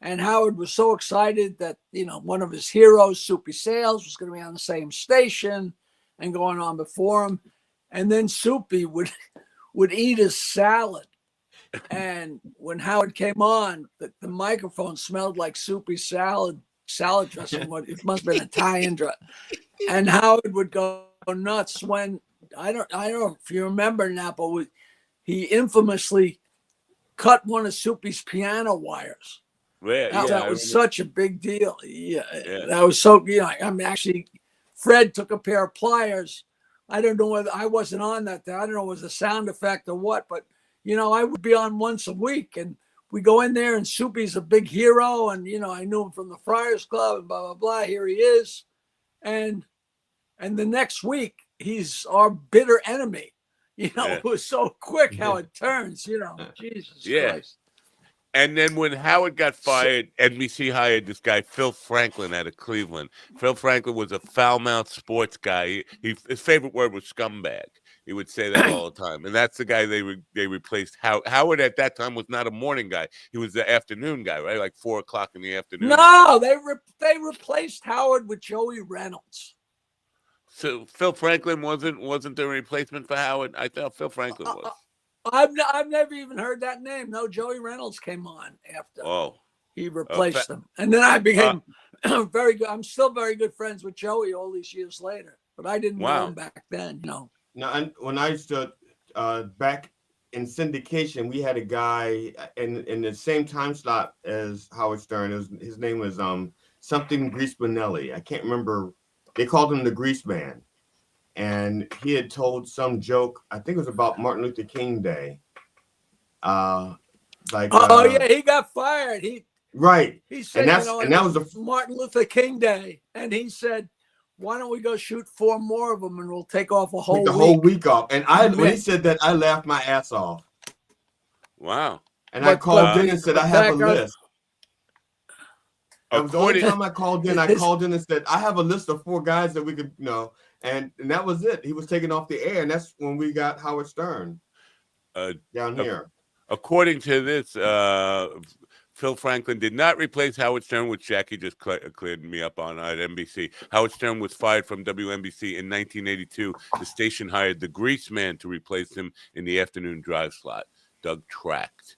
And Howard was so excited that one of his heroes, Soupy Sales, was going to be on the same station and going on before him. And then Soupy would eat his salad. And when Howard came on, the microphone smelled like Soupy salad dressing. It must have been Italian dressing. And Howard would go nuts when I don't know if you remember, Napa. He infamously cut one of Soupy's piano wires. That was such a big deal. Yeah. That was so. I'm actually. Fred took a pair of pliers, I don't know whether I wasn't on that day. I don't know if it was a sound effect or what, but I would be on once a week, and we go in there, and Soupy's a big hero, and I knew him from the Friars Club, and blah blah blah. Here he is, and the next week he's our bitter enemy. It was so quick how it turns. Jesus Christ. And then when Howard got fired, NBC hired this guy, Phil Franklin, out of Cleveland. Phil Franklin was a foul-mouthed sports guy. His favorite word was scumbag. He would say that all the time. And that's the guy they replaced. Howard at that time was not a morning guy. He was the afternoon guy, right? Like 4 o'clock in the afternoon. No, they replaced Howard with Joey Reynolds. So Phil Franklin wasn't the replacement for Howard? I thought Phil Franklin was. I've never even heard that name. No, Joey Reynolds came on after he replaced him. And then I became very good. I'm still very good friends with Joey all these years later, but I didn't know him back then. Now, when I used to, back in syndication, we had a guy in the same time slot as Howard Stern. His name was something Grease Bonelli. I can't remember. They called him the Grease Man. And he had told some joke, I think it was about Martin Luther King Day. He got fired. He said, and that was the Martin Luther King Day, and he said, "Why don't we go shoot 4 more of them, and we'll take off a whole whole week off?" And when he said that, I laughed my ass off. Wow! And I called in and said, "I have a list." That was the only time I called in. I called in and said, "I have a list of 4 guys that we could, And that was it. He was taken off the air, and that's when we got Howard Stern down here. According to this, Phil Franklin did not replace Howard Stern, which Jackie just cleared me up on at NBC. Howard Stern was fired from WNBC in 1982. The station hired the Grease Man to replace him in the afternoon drive slot. Doug Tracht.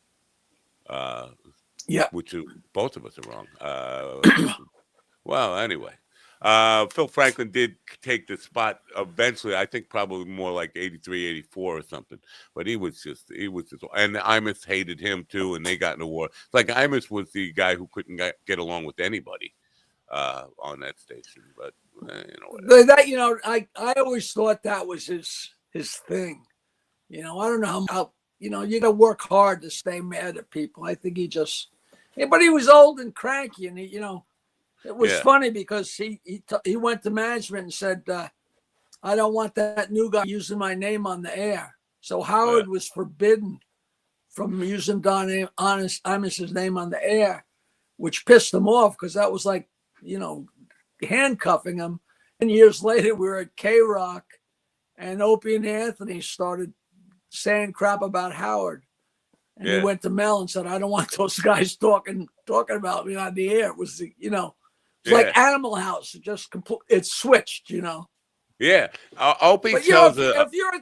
Which both of us are wrong. Well, anyway. Phil Franklin did take the spot eventually. I think probably more like 83, 84 or something. But he was just, and Imus hated him too, and they got in a war. It's like Imus was the guy who couldn't get along with anybody on that station. But I always thought that was his thing. I don't know how you got to work hard to stay mad at people. I think but he was old and cranky, and it was funny because he went to management and said, "I don't want that new guy using my name on the air." So Howard was forbidden from using Don Imus's name on the air, which pissed him off because that was like, handcuffing him. And years later, we were at K-Rock, and Opie and Anthony started saying crap about Howard. And he went to Mel and said, "I don't want those guys talking about me on the air." It was, it's like Animal House. It just it switched, Yeah. Opie but, tells if you're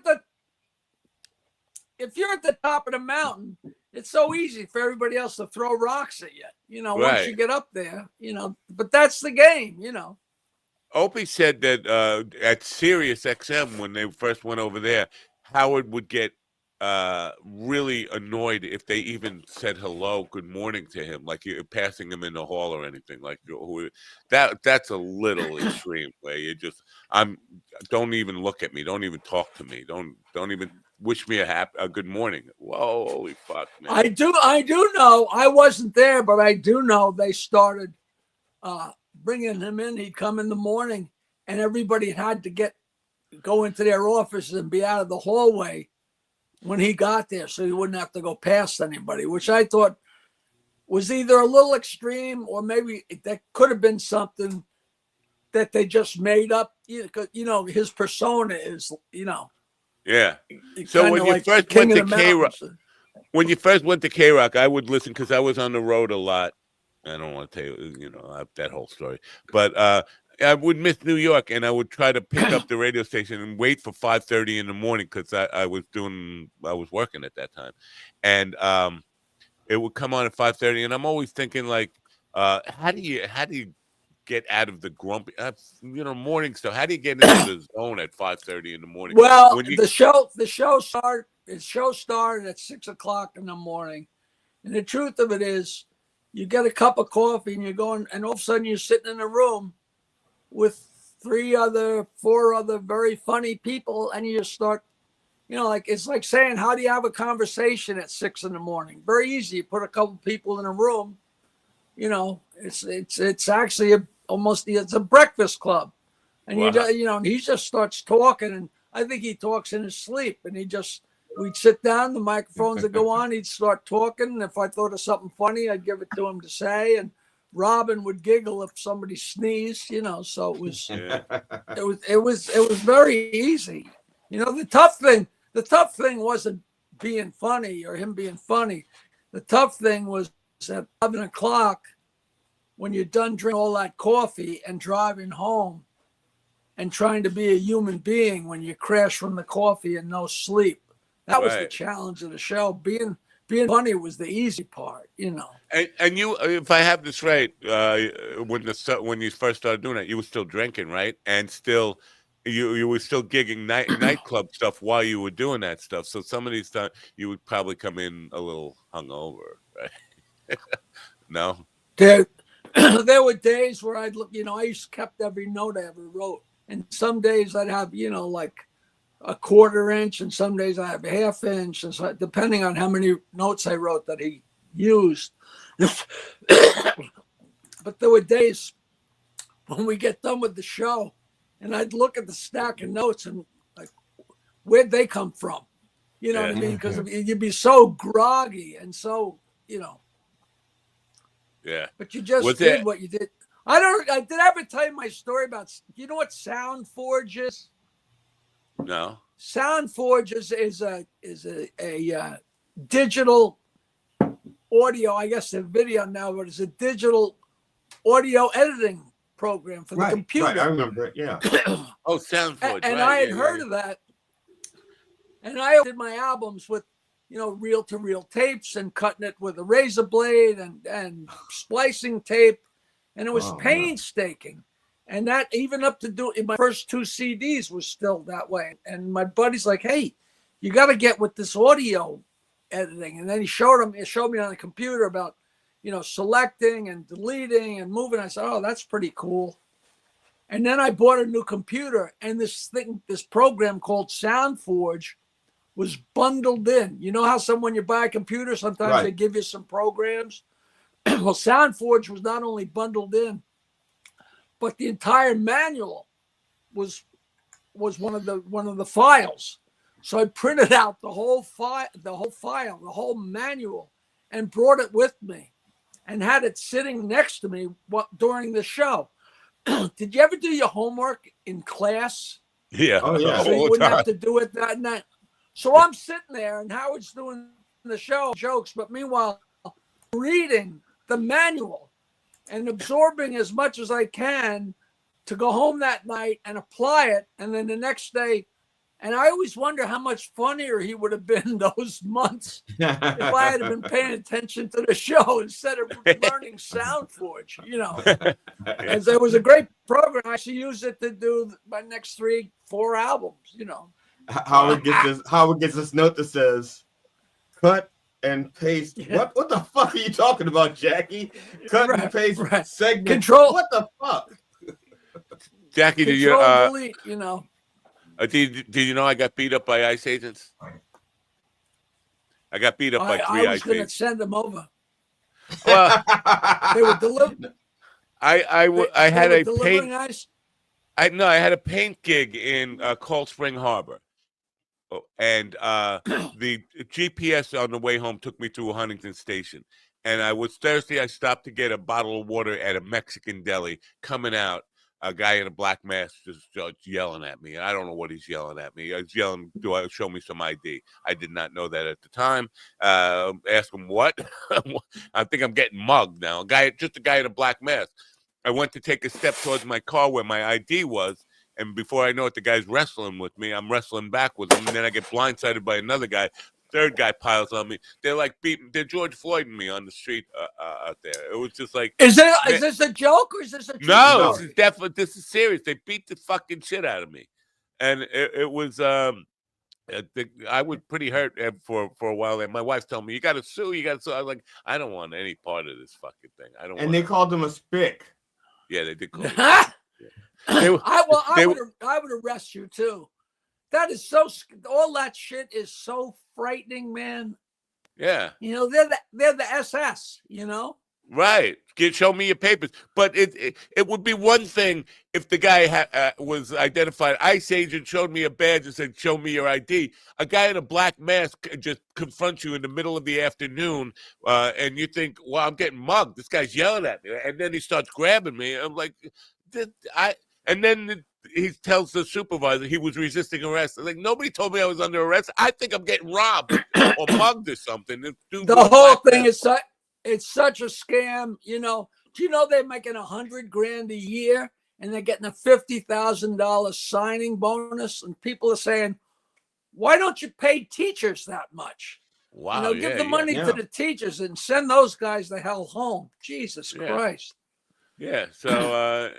at the top of the mountain, it's so easy for everybody else to throw rocks at you. Once you get up there, But that's the game, Opie said that at Sirius XM, when they first went over there, Howard would get really annoyed if they even said hello, good morning to him, like you're passing him in the hall or anything. Like that's a little extreme. Where you just, don't even look at me, don't even talk to me, don't even wish me a good morning. Whoa, holy fuck, man! I do know. I wasn't there, but I do know they started bringing him in. He'd come in the morning, and everybody had to go into their offices and be out of the hallway when he got there, so he wouldn't have to go past anybody, which I thought was either a little extreme or maybe that could have been something that they just made up. His persona is, Yeah. So when you first went to K-Rock, I would listen because I was on the road a lot. I don't want to tell you, that whole story, but I would miss New York, and I would try to pick up the radio station and wait for 5:30 in the morning because I was working at that time, and it would come on at 5:30, and I'm always thinking like, how do you get out of the grumpy, morning stuff? How do you get into the zone at 5:30 in the morning? Well, the show started at 6 o'clock in the morning, and the truth of it is, you get a cup of coffee and you're going, and all of a sudden you're sitting in a room with 4 other very funny people, and you just start, like it's like saying, how do you have a conversation at 6 a.m? Very easy. You put a couple people in a room. It's actually it's a breakfast club, and Wow. he just starts talking, and I think he talks in his sleep, and we'd sit down, the microphones would go on, he'd start talking, and if I thought of something funny, I'd give it to him to say, and Robin would giggle if somebody sneezed, so it was very easy. The tough thing wasn't being funny or him being funny. The tough thing was at 11 o'clock, when you're done drinking all that coffee and driving home and trying to be a human being when you crash from the coffee and no sleep. That was the challenge of the show. Being funny was the easy part, And you, if I have this right, when you first started doing it, you were still drinking, right? And still, you were still gigging nightclub stuff while you were doing that stuff. So some of these times you would probably come in a little hungover, right? No. There were days where I'd look, I kept every note I ever wrote. And some days I'd have, like a 1/4 inch, and some days I have a 1/2 inch, and so depending on how many notes I wrote that he used. But there were days when we get done with the show, and I'd look at the stack of notes and like, where'd they come from? You know what I mean? Because you'd be so groggy and so, Yeah. But you just did what you did. Did I ever tell you my story about, you know what SoundForge is? No. SoundForge is a digital audio, I guess the video now, but it's a digital audio editing program for the computer. Right, I remember it, yeah. Oh, SoundForge. And I had heard of that. And I did my albums with, reel-to-reel tapes and cutting it with a razor blade and splicing tape. And it was painstaking. And that even up to do in my first 2 CDs was still that way. And my buddy's like, hey, you got to get with this audio editing. And then he showed me on the computer about, selecting and deleting and moving. I said, oh, that's pretty cool. And then I bought a new computer, and this program called SoundForge was bundled in. You know how when you buy a computer, sometimes they give you some programs? Well, SoundForge was not only bundled in, but the entire manual was one of the files. So I printed out the whole whole manual, and brought it with me, and had it sitting next to me during the show. Did you ever do your homework in class? Yeah. Oh, yeah. So you wouldn't have to do it that night. So I'm sitting there, and Howard's doing the show jokes, but meanwhile reading the manual and absorbing as much as I can to go home that night and apply it. And then the next day, and I always wonder how much funnier he would have been those months if I had been paying attention to the show instead of learning SoundForge, As it was a great program. I should use it to do my next 3-4 albums, Howard gets this note that says, cut and paste. Yeah. What the fuck are you talking about, Jackie? Cut and paste segment. Control. What the fuck? Jackie, did you delete, did you know I got beat up by ICE agents? I got beat up by 3 ICE agents. I was going to send them over. Well, they were delivered. I had a paint. Ice? I had a paint gig in Cold Spring Harbor. And the GPS on the way home took me to Huntington Station. And I was thirsty. I stopped to get a bottle of water at a Mexican deli. Coming out, a guy in a black mask just yelling at me. And I don't know what he's yelling at me. He's yelling, show me some ID. I did not know that at the time. Ask him what? I think I'm getting mugged now. Just a guy in a black mask. I went to take a step towards my car where my ID was. And before I know it, the guy's wrestling with me. I'm wrestling back with him. And then I get blindsided by another guy. Third guy piles on me. They're like they're George Floyding me on the street out there. It was just like, is this a joke or is this a no? This is definitely, this is serious. They beat the fucking shit out of me, and it was I was pretty hurt for a while. And my wife's telling me, "You got to sue. You got to sue." I was like, "I don't want any part of this fucking thing. I don't." And they called him a spick. Yeah, they did call him. I would arrest you too. That is all that shit is so frightening, man. Yeah. You know, they're the SS, you know? Right. Show me your papers. But it would be one thing if the guy was identified. ICE agent showed me a badge and said, show me your ID. A guy in a black mask just confronts you in the middle of the afternoon, and you think, well, I'm getting mugged. This guy's yelling at me. And then he starts grabbing me. I'm like, and then he tells the supervisor he was resisting arrest. Like, nobody told me I was under arrest. I think I'm getting robbed or mugged or something. The whole thing is it's such a scam. You know, do you know they're making $100,000 a year and they're getting a $50,000 signing bonus? And people are saying, why don't you pay teachers that much? Wow. You know, give the money to the teachers and send those guys the hell home. Jesus Christ. Yeah. So,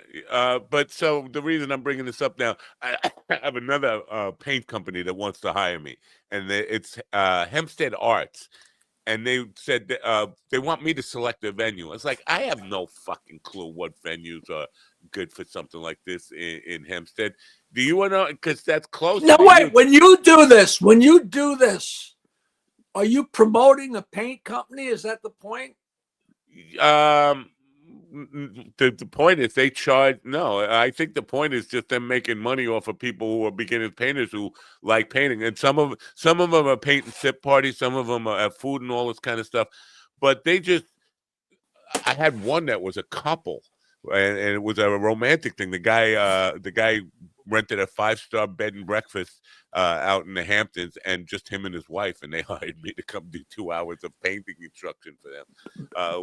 but the reason I'm bringing this up now, I have another paint company that wants to hire me, and it's Hempstead Arts. And they said they want me to select a venue. It's like, I have no fucking clue what venues are good for something like this in Hempstead. Do you want to know? Because that's close. No, wait. When you do this, are you promoting a paint company? Is that the point? The point is they charge. No, I think the point is just them making money off of people who are beginning painters who like painting, and some of them are paint and sip parties, some of them are food and all this kind of stuff. But I had one that was a couple, and it was a romantic thing. The guy rented a 5-star bed and breakfast out in the Hamptons, and just him and his wife, and they hired me to come do 2 hours of painting instruction for them.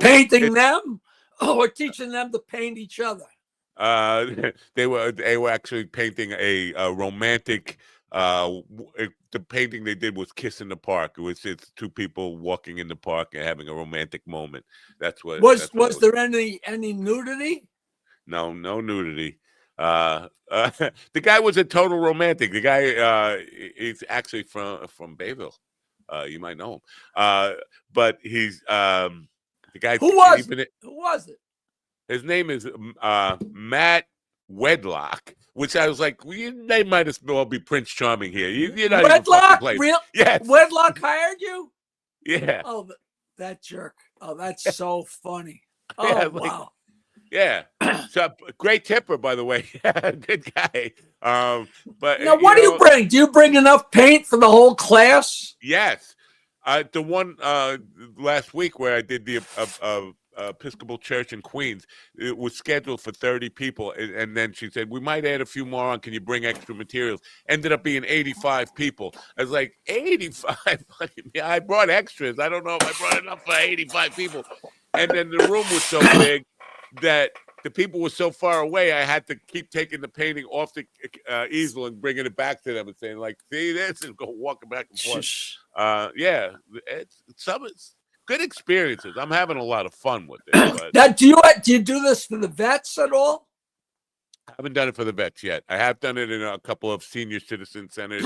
Painting them? Oh, we're teaching them to paint each other. They were actually painting a romantic. The painting they did was "Kiss in the Park." It's two people walking in the park and having a romantic moment. That's what. Was there any nudity? No nudity. The guy was a total romantic. The guy he's actually from Bayville. You might know him. But he's the guy. Who was it? His name is Matt Wedlock, which I was like, they might as well be Prince Charming here. You're not Wedlock? Real? Yes. Wedlock hired you? Yeah. Oh, that jerk. Oh, that's so funny. Oh, wow. Yeah. So great tipper, by the way. Good guy. But now, what do you bring? Do you bring enough paint for the whole class? Yes. The one last week where I did the Episcopal Church in Queens, it was scheduled for 30 people, and then she said, we might add a few more on, can you bring extra materials? Ended up being 85 people. I was like, 85? I brought extras. I don't know if I brought enough for 85 people. And then the room was so big that the people were so far away, I had to keep taking the painting off the easel and bringing it back to them and saying, like, see this, and go walking back and forth. Yeah, it's good experiences. I'm having a lot of fun with it. But now, do you do this for the vets at all? I haven't done it for the vets yet. I have done it in a couple of senior citizen centers.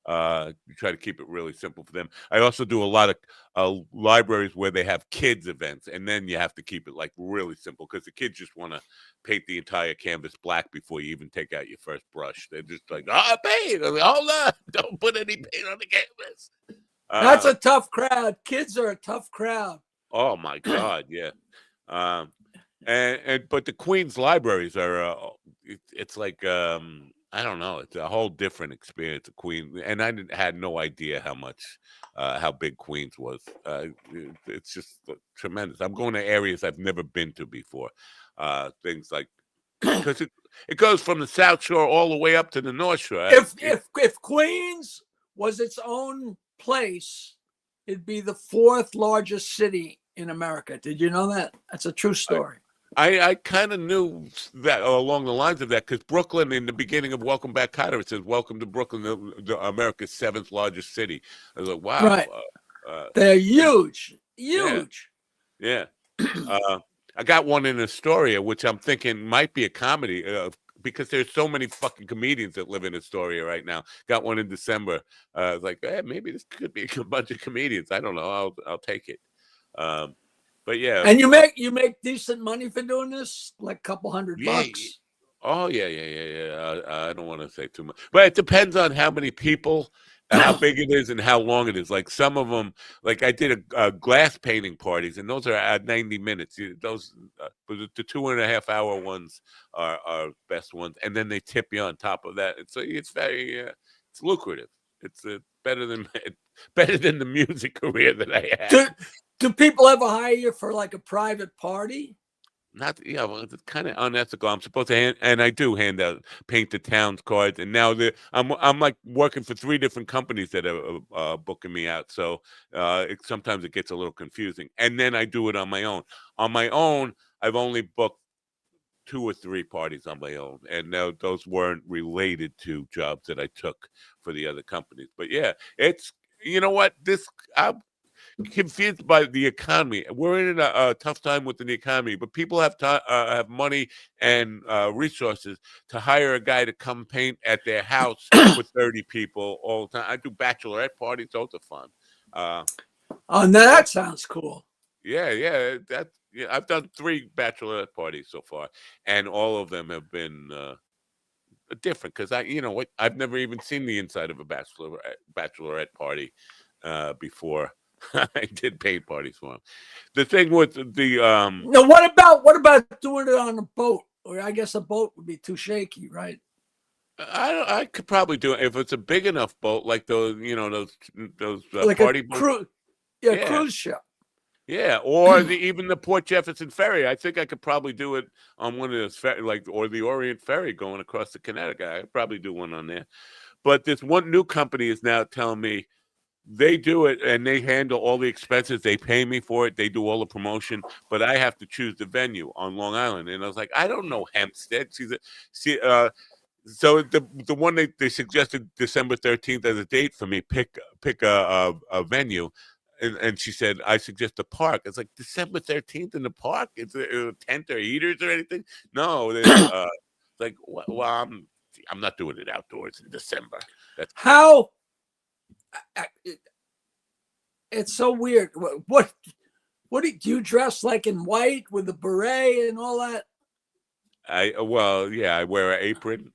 Try to keep it really simple for them. I also do a lot of libraries where they have kids events, and then you have to keep it like really simple because the kids just want to paint the entire canvas black before you even take out your first brush. They're just like, paint. I'm like, hold on, don't put any paint on the canvas. That's a tough crowd. Kids are a tough crowd. Oh my God, yeah. But the Queens libraries are it's like I don't know, it's a whole different experience of Queens, and I had no idea how big Queens was. It's just tremendous. I'm going to areas I've never been to before. Things like because it goes from the South Shore all the way up to the North Shore. If Queens was its own place, it'd be the 4th largest city in America. Did you know that? That's a true story. I kind of knew that along the lines of that because Brooklyn, in the beginning of Welcome Back, Kotter, it says, "Welcome to Brooklyn, America's 7th largest city." I was like, "Wow!" Right? They're huge. Yeah. I got one in Astoria, which I'm thinking might be a comedy because there's so many fucking comedians that live in Astoria right now. Got one in December. I was like, maybe this could be a bunch of comedians. I don't know. I'll take it. But yeah, and you make decent money for doing this, like a couple $100 bucks. Oh yeah. I don't want to say too much, but it depends on how many people, how big it is, and how long it is. Like some of them, like I did a glass painting parties, and those are at 90 minutes. Those, but the 2.5 hour ones are best ones, and then they tip you on top of that. And so it's very, it's lucrative. It's better than better than the music career that I had. Do people ever hire you for like a private party? Not, yeah, well, it's kind of unethical. I'm supposed to hand, and I do hand out paint the towns cards, and now I'm like working for 3 different companies that are booking me out. So sometimes it gets a little confusing, and then I do it on my own. On my own, I've only booked 2 or 3 parties on my own, and now those weren't related to jobs that I took for the other companies. But yeah, it's, you know what, I'm confused by the economy. We're in a tough time within the economy, but people have have money and resources to hire a guy to come paint at their house with 30 people all the time. I do bachelorette parties; those are fun. Oh, now that sounds cool. Yeah. I've done 3 bachelorette parties so far, and all of them have been different because I've never even seen the inside of a bachelorette party before. I did paint parties for him. The thing with the Now, what about doing it on a boat? Or I guess a boat would be too shaky, right? I could probably do it if it's a big enough boat, like those Like party a boats. cruise ship. Yeah, or even the Port Jefferson Ferry. I think I could probably do it on one of those or the Orient Ferry going across the Connecticut. I could probably do one on there. But this one new company is now telling me they do it and they handle all the expenses. They pay me for it. They do all the promotion, but I have to choose the venue on Long Island. And I was like, I don't know Hempstead. So the one they suggested December 13th as a date for me. Pick a venue. And she said, I suggest the park. It's like December 13th in the park. It's a tent or heaters or anything. No, it's like, well, I'm not doing it outdoors in December. That's how. It's so weird. What do you dress like in white with a beret and all that? I wear an apron.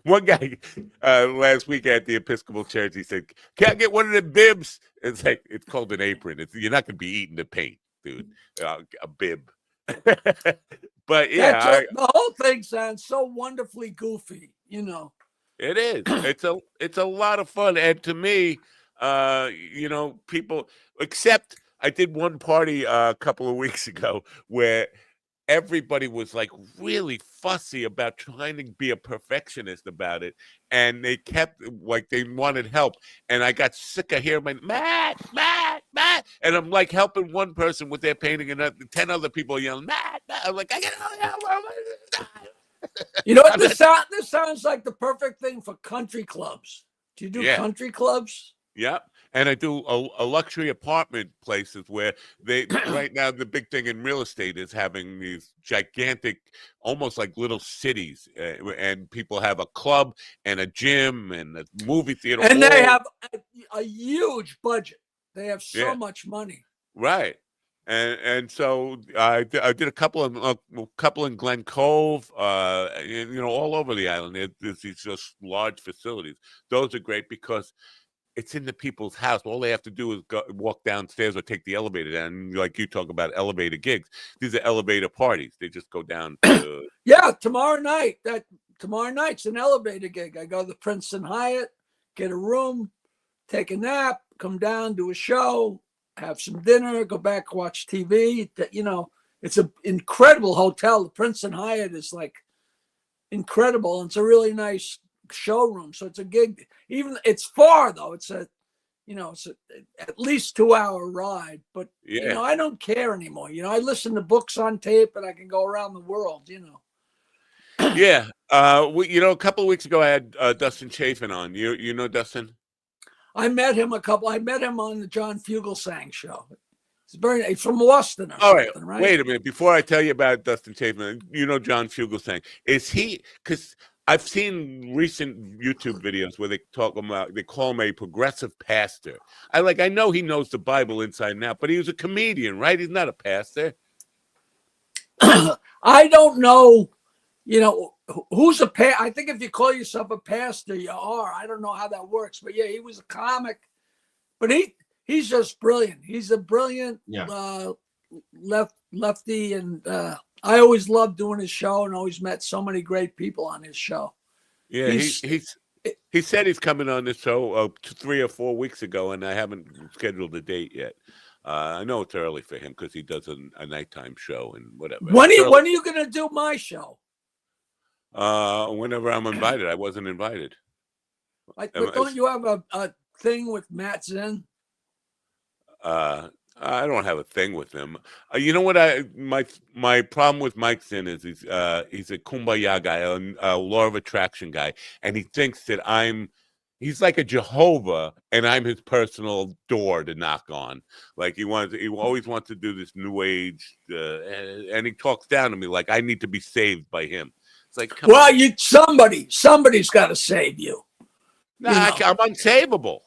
One guy last week at the Episcopal Church, he said, "Can I get one of the bibs?" It's like, it's called an apron. You're not gonna be eating the paint, dude. A bib. But yeah, the whole thing sounds so wonderfully goofy. It is. It's a lot of fun, and to me, people. Except I did one party a couple of weeks ago where everybody was like really fussy about trying to be a perfectionist about it, and they kept like they wanted help, and I got sick of hearing Matt, and I'm like helping one person with their painting, and 10 other people yelling Matt. I'm like, I get help. You know what? This sounds like the perfect thing for country clubs. Do you do country clubs? Yep. And I do a luxury apartment places where right now the big thing in real estate is having these gigantic, almost like little cities, and people have a club and a gym and a movie theater. And they have a huge budget. They have so much money. Right. And so I did a couple in Glen Cove, all over the island. There's these just large facilities. Those are great because it's in the people's house. All they have to do is walk downstairs or take the elevator down. Like you talk about elevator gigs, these are elevator parties. They just go down to tomorrow night's an elevator gig. I go to the Princeton Hyatt, get a room, take a nap, come down, do a show, have some dinner, go back, watch TV. It's an incredible hotel. The Princeton Hyatt is like incredible. And it's a really nice showroom. So it's a gig. Even it's far though. It's at least 2-hour ride. But I don't care anymore. I listen to books on tape and I can go around the world. Yeah. A couple of weeks ago I had Dustin Chafin on. You know Dustin? I met him on the John Fugelsang show. He's from Boston or something, right? Wait a minute. Before I tell you about Dustin Chafin, John Fugelsang. Is he, because I've seen recent YouTube videos where they call him a progressive pastor. I know he knows the Bible inside and out, but he was a comedian, right? He's not a pastor. I don't know. you know, who's a I think if you call yourself a pastor, you are. I don't know how that works, but yeah, he was a comic, but he's just brilliant. He's a brilliant lefty, and I always loved doing his show, and always met so many great people on his show. Yeah, he said he's coming on this show 3 or 4 weeks ago, and I haven't scheduled a date yet. I know it's early for him because he does a nighttime show and whatever. When are you going to do my show? Whenever I'm invited. I wasn't invited. But don't you have a thing with Matt Zinn? I don't have a thing with him. You know what? My problem with Mike Zinn is he's a kumbaya guy, a law of attraction guy, and he thinks that he's like a Jehovah, and I'm his personal door to knock on. Like he always wants to do this new age, and he talks down to me like I need to be saved by him. It's like, somebody's got to save you. Nah, I'm unsavable.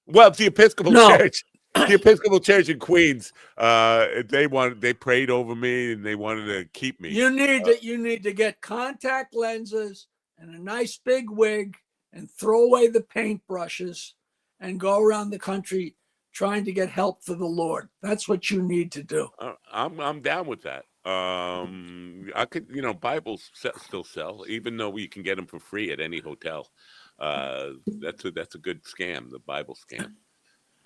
Well, the Episcopal Church. The Episcopal Church in Queens, they prayed over me and they wanted to keep me. You need to get contact lenses and a nice big wig and throw away the paintbrushes and go around the country trying to get help for the Lord. That's what you need to do. I'm down with that. I could, Bibles still sell, even though you can get them for free at any hotel. That's a good scam, the Bible scam.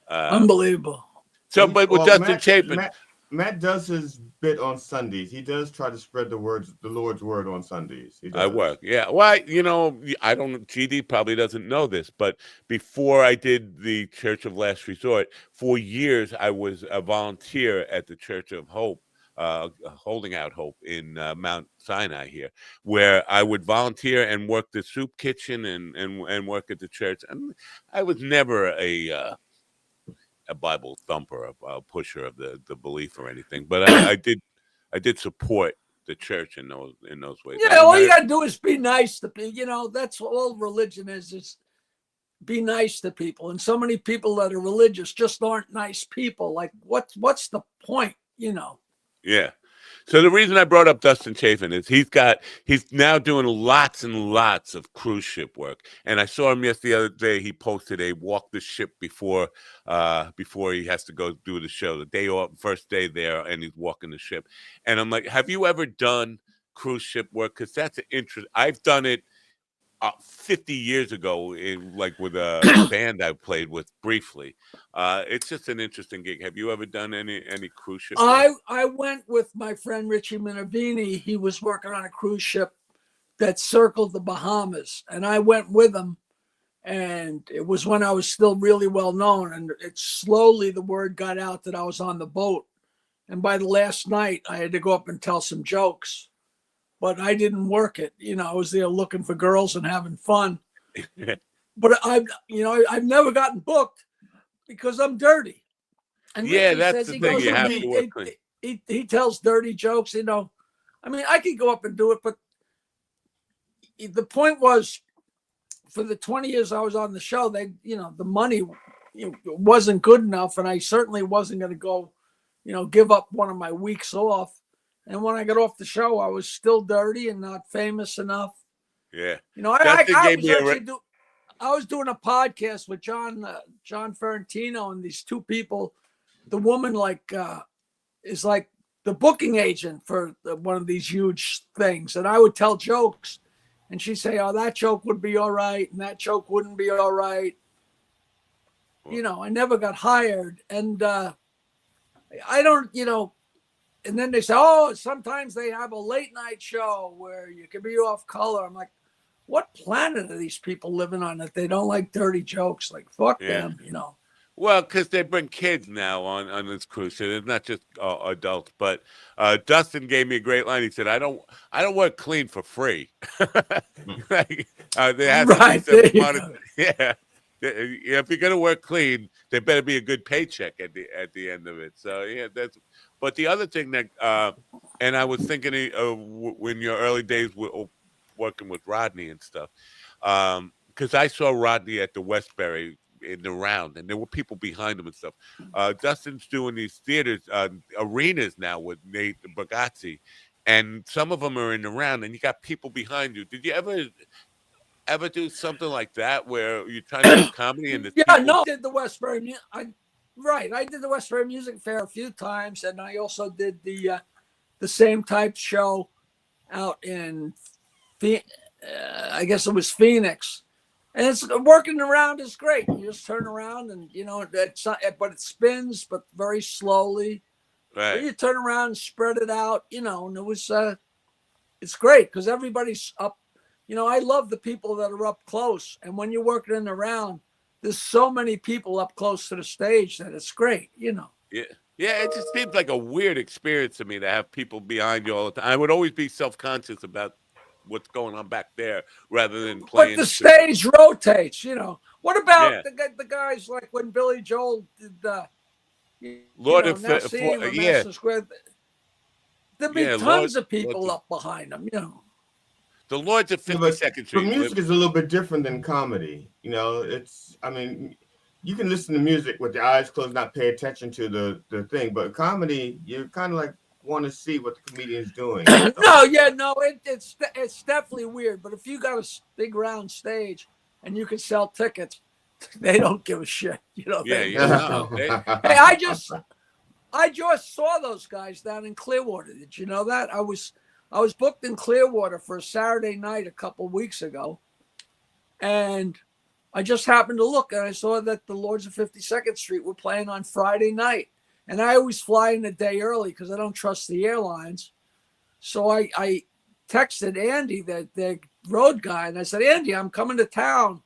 Unbelievable. So, but with Dustin Chapin, Matt does his bit on Sundays. He does try to spread the Lord's word on Sundays. He does. I work, yeah. Well, I don't. GD probably doesn't know this, but before I did the Church of Last Resort, for years I was a volunteer at the Church of Hope, Holding Out Hope in Mount Sinai here, where I would volunteer and work the soup kitchen and work at the church. And I was never a Bible thumper, a pusher of the belief or anything, but I did support the church in those ways. Yeah, all you gotta do is be nice to people. That's all religion is be nice to people. And so many people that are religious just aren't nice people. Like, what's the point? Yeah. So the reason I brought up Dustin Chapin is he's now doing lots and lots of cruise ship work. And I saw him the other day. He posted a walk the ship before he has to go do the show. The day off, first day there, and he's walking the ship. And I'm like, have you ever done cruise ship work? Because that's an interest. I've done it 50 years ago, with a band I played with briefly. It's just an interesting gig. Have you ever done any cruise ship? I went with my friend Richie Minervini. He was working on a cruise ship that circled the Bahamas, and I went with him. And it was when I was still really well known, and slowly the word got out that I was on the boat. And by the last night, I had to go up and tell some jokes. But I didn't work it. I was there looking for girls and having fun. But I've never gotten booked because I'm dirty. And yeah, that's the thing. You have to work clean. He tells dirty jokes. I could go up and do it, but the point was, for the 20 years I was on the show, the money wasn't good enough, and I certainly wasn't going to go, give up one of my weeks off. And when I got off the show, I was still dirty and not famous enough. Yeah. I was doing a podcast with John Ferrantino and these two people. The woman is like the booking agent for one of these huge things. And I would tell jokes and she'd say, oh, that joke would be all right. And that joke wouldn't be all right. I never got hired. And I don't, and then they say, oh, sometimes they have a late night show where you can be off color. I'm like, what planet are these people living on that they don't like dirty jokes? Like, fuck them, Well, because they bring kids now on this cruise ship. It's not just adults. But Dustin gave me a great line. He said, "I don't work clean for free." Yeah. If you're gonna work clean, there better be a good paycheck at the end of it. So yeah, that's. But the other thing that, and I was thinking when your early days working with Rodney and stuff, because I saw Rodney at the Westbury in the round, and there were people behind him and stuff. Dustin's doing these theaters, arenas now with Nate Bargatze, and some of them are in the round, and you got people behind you. Did you ever do something like that where you're trying to do comedy and the Yeah, people? no, I did the Westbury. I did the Westbury Music Fair a few times, and I also did the same type show out in, I guess it was Phoenix. And it's working around is great. You just turn around and it's not, but it spins, but very slowly. Right. But you turn around and spread it out, and it was it's great because everybody's up. I love the people that are up close, and when you're working in the round, there's so many people up close to the stage that it's great. Yeah. Yeah, it just seems like a weird experience to me to have people behind you all the time. I would always be self-conscious about what's going on back there rather than playing. But the stage rotates, What about Yeah. the guys like when Billy Joel did Lord of Nassim or Madison Square? There'd be tons of people up behind them, The Lords of 52nd Street. But music is a little bit different than comedy. You can listen to music with your eyes closed, not pay attention to the thing. But comedy, you kind of like want to see what the comedian's doing. It's definitely weird. But if you got a big round stage and you can sell tickets, they don't give a shit. Hey, I just saw those guys down in Clearwater. Did you know that? I was booked in Clearwater for a Saturday night a couple weeks ago, and I just happened to look and I saw that the Lords of 52nd Street were playing on Friday night. And I always fly in a day early because I don't trust the airlines. So I texted Andy, the road guy, and I said, Andy, I'm coming to town.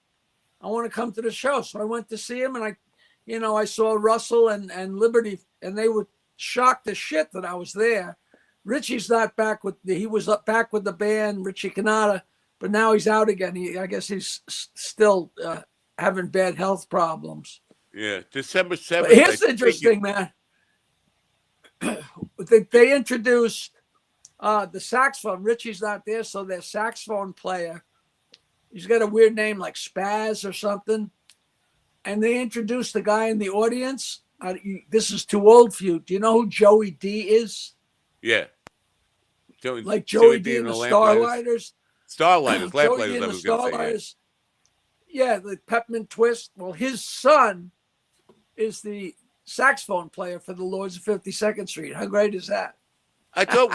I want to come to the show. So I went to see him, and I saw Russell and Liberty, and they were shocked as shit that I was there. Richie's not back he was back with the band, Richie Canada, but now he's out again. I guess he's still having bad health problems. Yeah, December 7th. But here's interesting, man. They introduced the saxophone. Richie's not there, so their saxophone player, he's got a weird name like Spaz or something. And they introduced the guy in the audience. This is too old for you. Do you know who Joey D is? Yeah. Joey D and the Starlighters. Starlighters, Joey D and the Starlighters. Yeah, the Peppermint Twist. Well, his son is the saxophone player for the Lords of 52nd Street. How great is that? I thought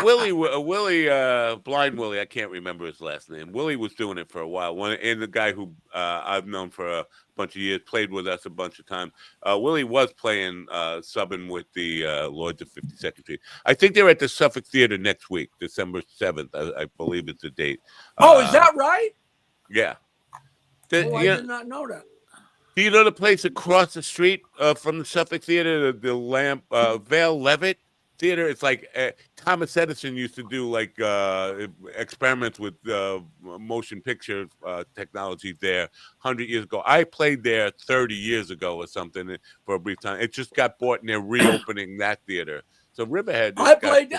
Blind Willie, I can't remember his last name. Willie was doing it for a while. And the guy who I've known for a bunch of years, played with us a bunch of times. Willie was playing, subbing with the Lords of 52nd Street. I think they're at the Suffolk Theater next week, December 7th, I believe it's the date. Oh, is that right? Yeah. I did not know that. Do you know the place across the street from the Suffolk Theater, the Vale Levitt Theater? It's like Thomas Edison used to do like experiments with motion picture technology there 100 years ago. I played there 30 years ago or something for a brief time. It just got bought and they're reopening that theater. So Riverhead. I played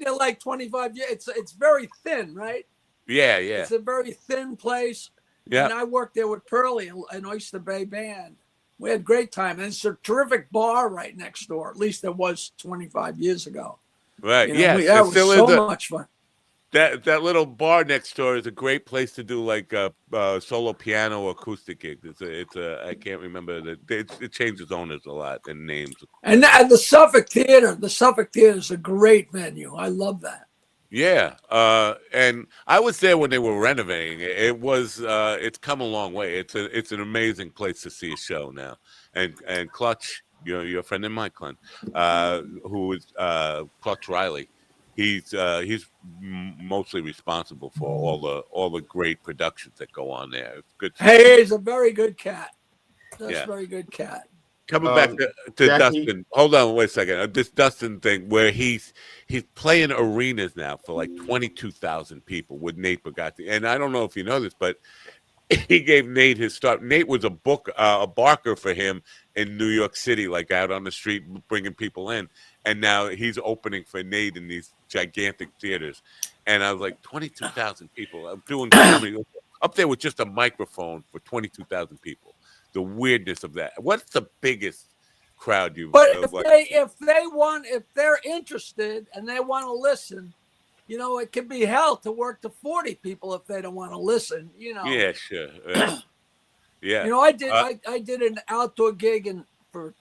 there like 25 years. It's very thin, right? Yeah. It's a very thin place. Yeah. And I worked there with Pearlie, an Oyster Bay band. We had a great time. And it's a terrific bar right next door. At least it was 25 years ago. Right. That was so much fun. That little bar next door is a great place to do like a solo piano or acoustic gig. It's a I can't remember it changes owners a lot and names. And the Suffolk Theater. The Suffolk Theater is a great venue. I love that. Yeah, and I was there when they were renovating. It was it's come a long way. It's an amazing place to see a show now. And Clutch, your friend in mine, Clint, who is Clutch Riley. He's mostly responsible for all the great productions that go on there. It's good. Hey, he's a very good cat. That's a very good cat. Coming back to Dustin, hold on, wait a second. This Dustin thing where he's playing arenas now for like 22,000 people with Nate Bugatti. And I don't know if you know this, but he gave Nate his start. Nate was a barker for him in New York City, like out on the street, bringing people in. And now he's opening for Nate in these gigantic theaters. And I was like, 22,000 people. I'm doing comedy up there with just a microphone for 22,000 people. The weirdness of that. What's the biggest crowd you've? But if they're interested and they want to listen, it can be hell to work to 40 people if they don't want to listen. Yeah, sure. Yeah. I did an outdoor gig for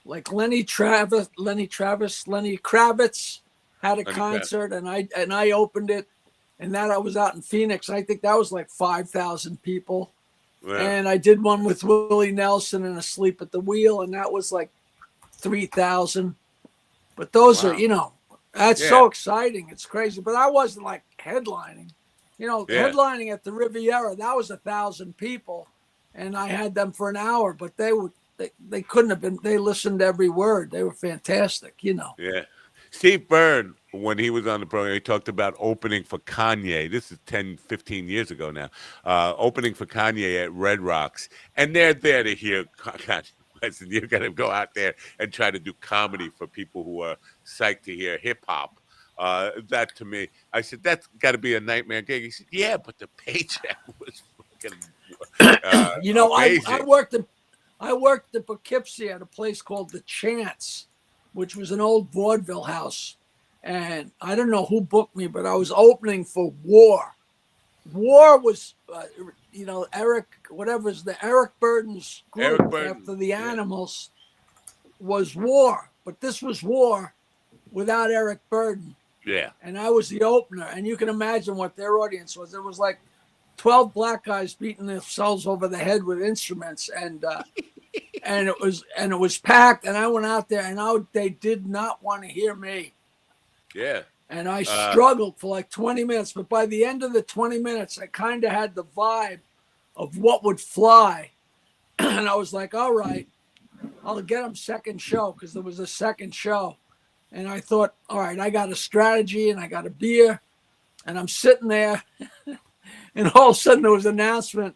like Lenny Kravitz had a concert, and I opened it, and I was out in Phoenix. I think that was like 5,000 people. Yeah. And I did one with Willie Nelson and Asleep at the Wheel, and that was like 3,000. But those are, that's so exciting. It's crazy. But I wasn't like headlining. Headlining at the Riviera, that was 1,000 people, and I had them for an hour. But they couldn't have been. They listened to every word. They were fantastic. Yeah. Steve Byrne, when he was on the program, he talked about opening for Kanye. This is 10, 15 years ago now. Opening for Kanye at Red Rocks. And they're there to hear Kanye. Listen, you got to go out there and try to do comedy for people who are psyched to hear hip-hop. That, to me, I said, that's got to be a nightmare gig. He said, yeah, but the paycheck was fucking amazing. I worked in Poughkeepsie at a place called The Chance, which was an old vaudeville house. And I don't know who booked me, but I was opening for War. War was, Eric Burden's group after the Animals was War. But this was War without Eric Burden. Yeah. And I was the opener. And you can imagine what their audience was. It was like 12 black guys beating themselves over the head with instruments. And it was packed, and I went out there, and they did not want to hear me. Yeah. And I struggled for like 20 minutes, but by the end of the 20 minutes, I kind of had the vibe of what would fly. And I was like, all right, I'll get them second show, because there was a second show. And I thought, all right, I got a strategy and I got a beer, and I'm sitting there, and all of a sudden there was an announcement.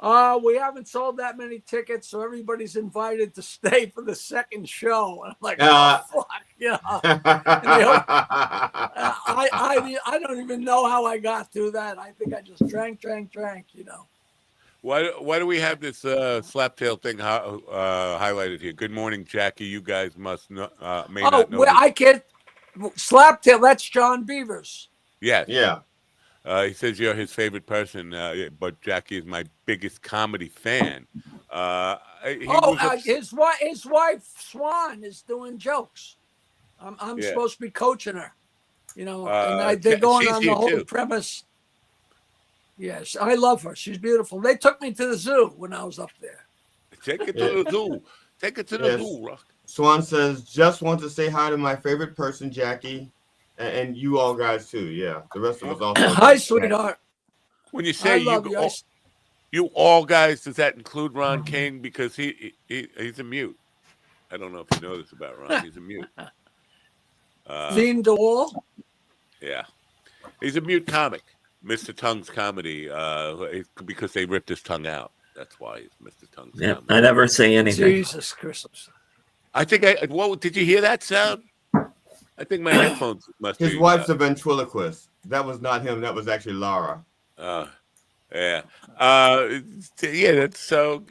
We haven't sold that many tickets, so everybody's invited to stay for the second show. And I'm like, oh, fuck, I don't even know how I got through that. I think I just drank. Why do we have this slaptail thing highlighted here? Good morning, Jackie. You guys may not know. I can't. Slaptail, that's John Beavers. Yes. Yeah. He says you're his favorite person, but Jackie is my biggest comedy fan. His wife Swan is doing jokes. I'm supposed to be coaching her, and they're going on the whole premise. Yes, I love her. She's beautiful. They took me to the zoo when I was up there. Take it to the zoo. Take it to the zoo, Rock. Swan says, just want to say hi to my favorite person, Jackie. And you all guys too, yeah. The rest of us also. Hi, sweetheart. When you say you all guys, does that include Ron King? Because he's a mute. I don't know if you know this about Ron. He's a mute. Dean DeWall? Yeah. He's a mute comic. Mr. Tongue's comedy, because they ripped his tongue out. That's why he's Mr. Tongue's comedy. I never say anything. Jesus Christ. I think did you hear that sound? I think my headphones must be. His wife's a ventriloquist. That was not him. That was actually Laura. Yeah. That's so.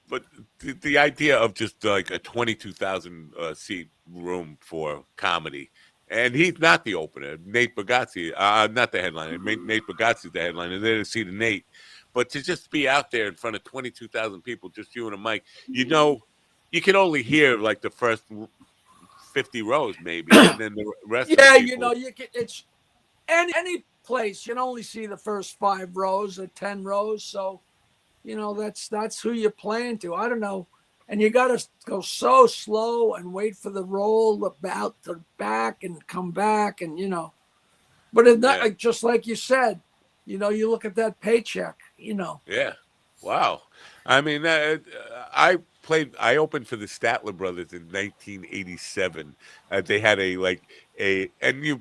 But the idea of just like a 22,000 seat room for comedy, and he's not the opener. Nate Bargatze, not the headliner. Nate Bargatze's the headliner. They're to see the Nate, but to just be out there in front of 22,000 people, just you and a mic, you can only hear like the first 50 rows maybe, and then the rest. Yeah, you can. It's any place. You can only see the first 5 rows or 10 rows. So, that's who you're playing to. I don't know, and you got to go so slow and wait for the roll about to back and come back, and But it's not just like you said. You look at that paycheck. Yeah. Wow. I mean, I opened for the Statler Brothers in 1987. They had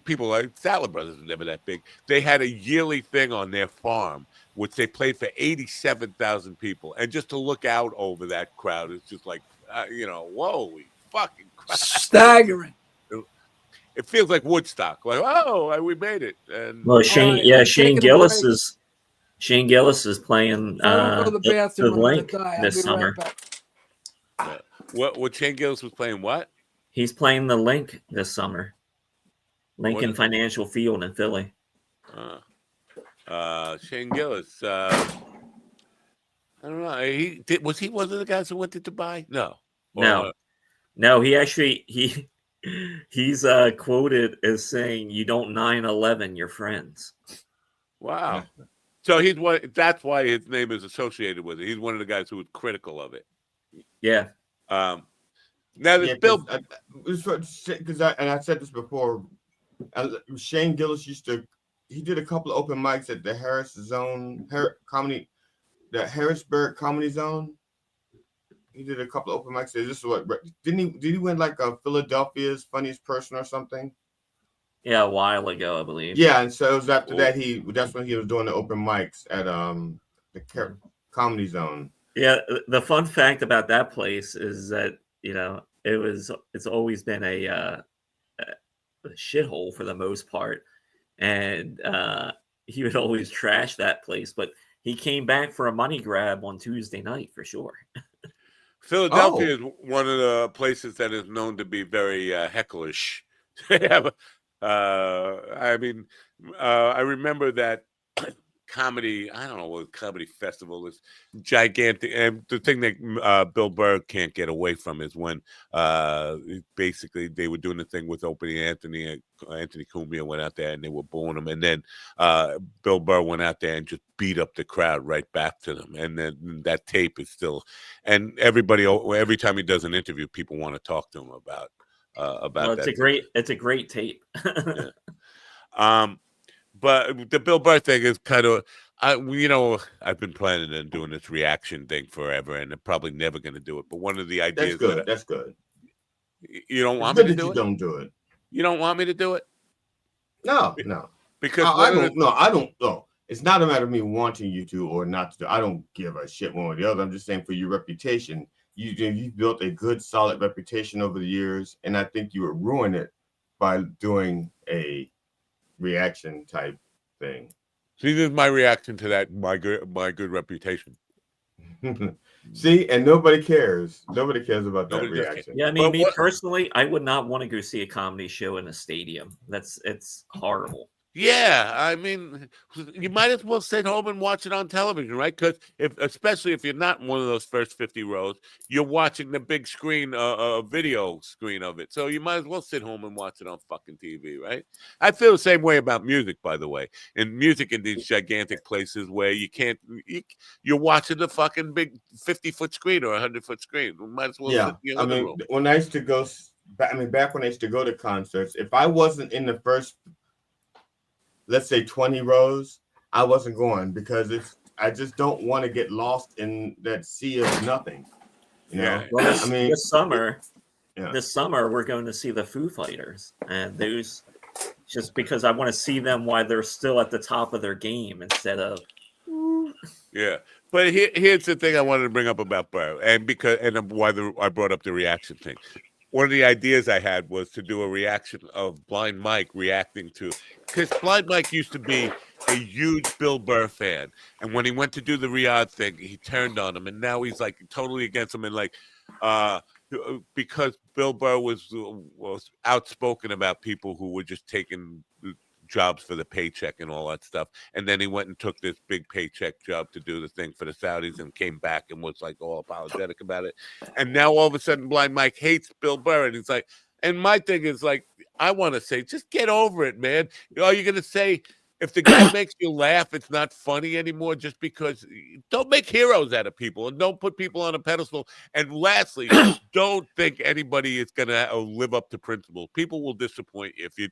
people like Statler Brothers were never that big. They had a yearly thing on their farm, which they played for 87,000 people. And just to look out over that crowd is just like, whoa, fucking crowd. Staggering. It feels like Woodstock. Like, oh, we made it. And Shane Gillis is playing the Link this summer. What Shane Gillis was playing? What? He's playing the Link this summer. Lincoln Financial Field in Philly. Shane Gillis. I don't know. Was he one of the guys who went to Dubai? No. No. He actually he's quoted as saying, "You don't 9/11 your friends." Wow. So he's one. That's why his name is associated with it. He's one of the guys who was critical of it. Yeah. Now this Bill, because I said this before. Shane Gillis he did a couple of open mics at the Harrisburg Comedy Zone. He did a couple of open mics. This is what did he win like a Philadelphia's funniest person or something? Yeah, a while ago, I believe. Yeah, and so it was after that that's when he was doing the open mics at the Comedy Zone. Yeah, the fun fact about that place is that it's always been a shithole for the most part, and he would always trash that place. But he came back for a money grab on Tuesday night for sure. Philadelphia is one of the places that is known to be very hecklish. They have I remember that comedy, I don't know what comedy festival is gigantic. And the thing that Bill Burr can't get away from is when basically they were doing the thing with Opie Anthony Cumia went out there and they were booing him. And then Bill Burr went out there and just beat up the crowd right back to them. And then that tape is still, and every time he does an interview, people want to talk to him about it's a great tape. Yeah. But the Bill Burr thing is kind of, I've been planning on doing this reaction thing forever, and I'm probably never going to do it. But one of the ideas that's good. You don't want me to do it? Don't do it. You don't want me to do it? No. Because I don't. No, it's not a matter of me wanting you to or not to do. I don't give a shit one or the other. I'm just saying for your reputation, you've built a good, solid reputation over the years, and I think you would ruin it by doing a reaction type thing. See, this is my reaction to that. My good reputation. See, and nobody cares. Nobody cares about that reaction. Yeah, I mean, me personally, I would not want to go see a comedy show in a stadium. It's horrible. Yeah, I mean, you might as well sit home and watch it on television, right? Because especially if you're not in one of those first 50 rows, you're watching the big screen, video screen of it. So you might as well sit home and watch it on fucking TV, right? I feel the same way about music, by the way. In music in these gigantic places where you're watching the fucking big 50-foot screen or 100-foot screen. You might as well sit in the other room. When I used to go, back when I used to go to concerts, if I wasn't in the first, let's say 20 rows, I wasn't going because I just don't want to get lost in that sea of nothing. Well, this summer we're going to see the Foo Fighters, and those just because I want to see them while they're still at the top of their game instead of. Yeah, but here's the thing I wanted to bring up about Burr, and why I brought up the reaction thing. One of the ideas I had was to do a reaction of Blind Mike reacting to, because Blind Mike used to be a huge Bill Burr fan, and when he went to do the Riyadh thing, he turned on him, and now he's like totally against him, and because Bill Burr was outspoken about people who were just taking jobs for the paycheck and all that stuff, and then he went and took this big paycheck job to do the thing for the Saudis and came back and was like all apologetic about it, and now all of a sudden Blind Mike hates Bill Burr, and he's like, and my thing is like, I want to say, just get over it, man. Are you gonna say if the guy makes you laugh, it's not funny anymore? Just because, don't make heroes out of people and don't put people on a pedestal. And lastly, don't think anybody is going to live up to principles. People will disappoint you if you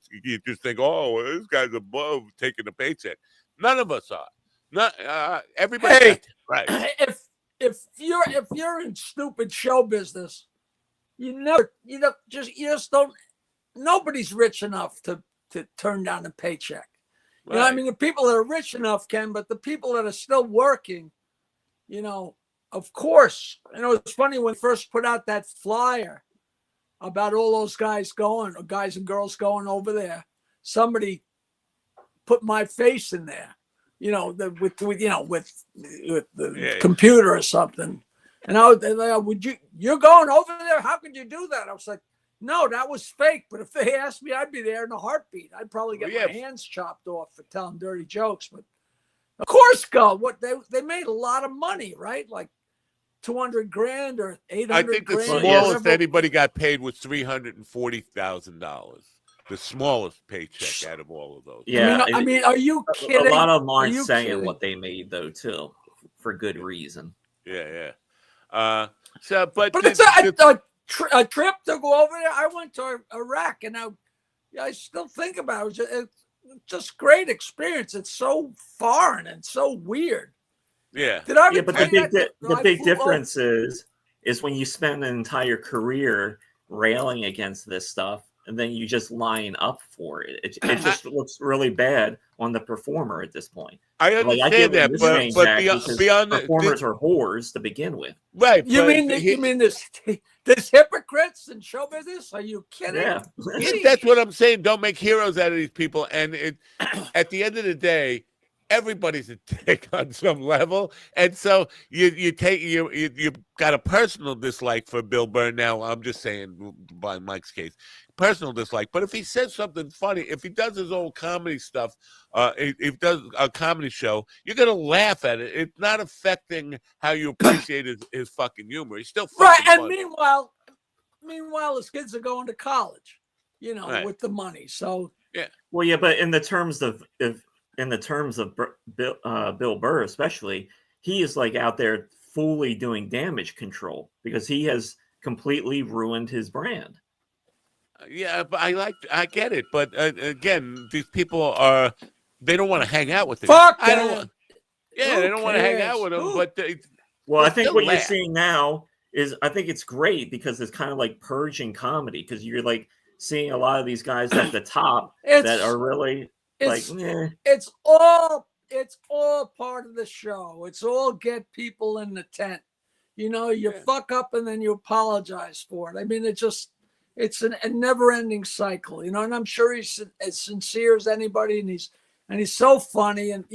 just think, oh, this guy's above taking a paycheck. None of us are. Not everybody. Hey, right. If you're in stupid show business, you just don't. Nobody's rich enough to turn down a paycheck. Right. I mean, the people that are rich enough can, but the people that are still working, of course. It's funny when we first put out that flyer about all those guys and girls going over there. Somebody put my face in there, with the computer or something. And they're like, you're going over there? How could you do that? I was like, No, that was fake. But if they asked me, I'd be there in a heartbeat. I'd probably get my hands chopped off for telling dirty jokes. But of course, go. What they made a lot of money, right? Like $200,000 or $800,000. I think the smallest anybody got paid was $340,000. The smallest paycheck out of all of those. Yeah, I mean, are you kidding? A lot of them aren't saying what they made though, too, for good reason. Yeah. But it's a trip to go over there. I went to Iraq, and I still think about it. It's just great experience. It's so foreign and so weird. Yeah. But the big difference is when you spend an entire career railing against this stuff, and then you just line up for it. It just looks really bad on the performer at this point. I understand that, but beyond performers are whores to begin with. Right. You mean this hypocrites in show business? Are you kidding? Yeah. That's what I'm saying. Don't make heroes out of these people. And at the end of the day, everybody's a dick on some level, and so you've got a personal dislike for Bill Burr. Now, I'm just saying, by Mike's case, personal dislike. But if he says something funny, if he does his old comedy stuff, if he does a comedy show, you're gonna laugh at it. It's not affecting how you appreciate his fucking humor. He's still fucking right. And funny. meanwhile, his kids are going to college, with the money. So yeah. Well, yeah, but in the terms of Bill Burr, especially, he is like out there fully doing damage control because he has completely ruined his brand. Yeah, but I get it, but again, these people they don't want to hang out with him. Fuck they them. don't want to hang out with him. But I think what you're seeing now is, I think it's great because it's kind of like purging comedy, because you're like seeing a lot of these guys at the top that are really. It's all part of the show. It's all get people in the tent. You fuck up and then you apologize for it. I mean, it's a never-ending cycle. And I'm sure he's as sincere as anybody, and he's so funny. And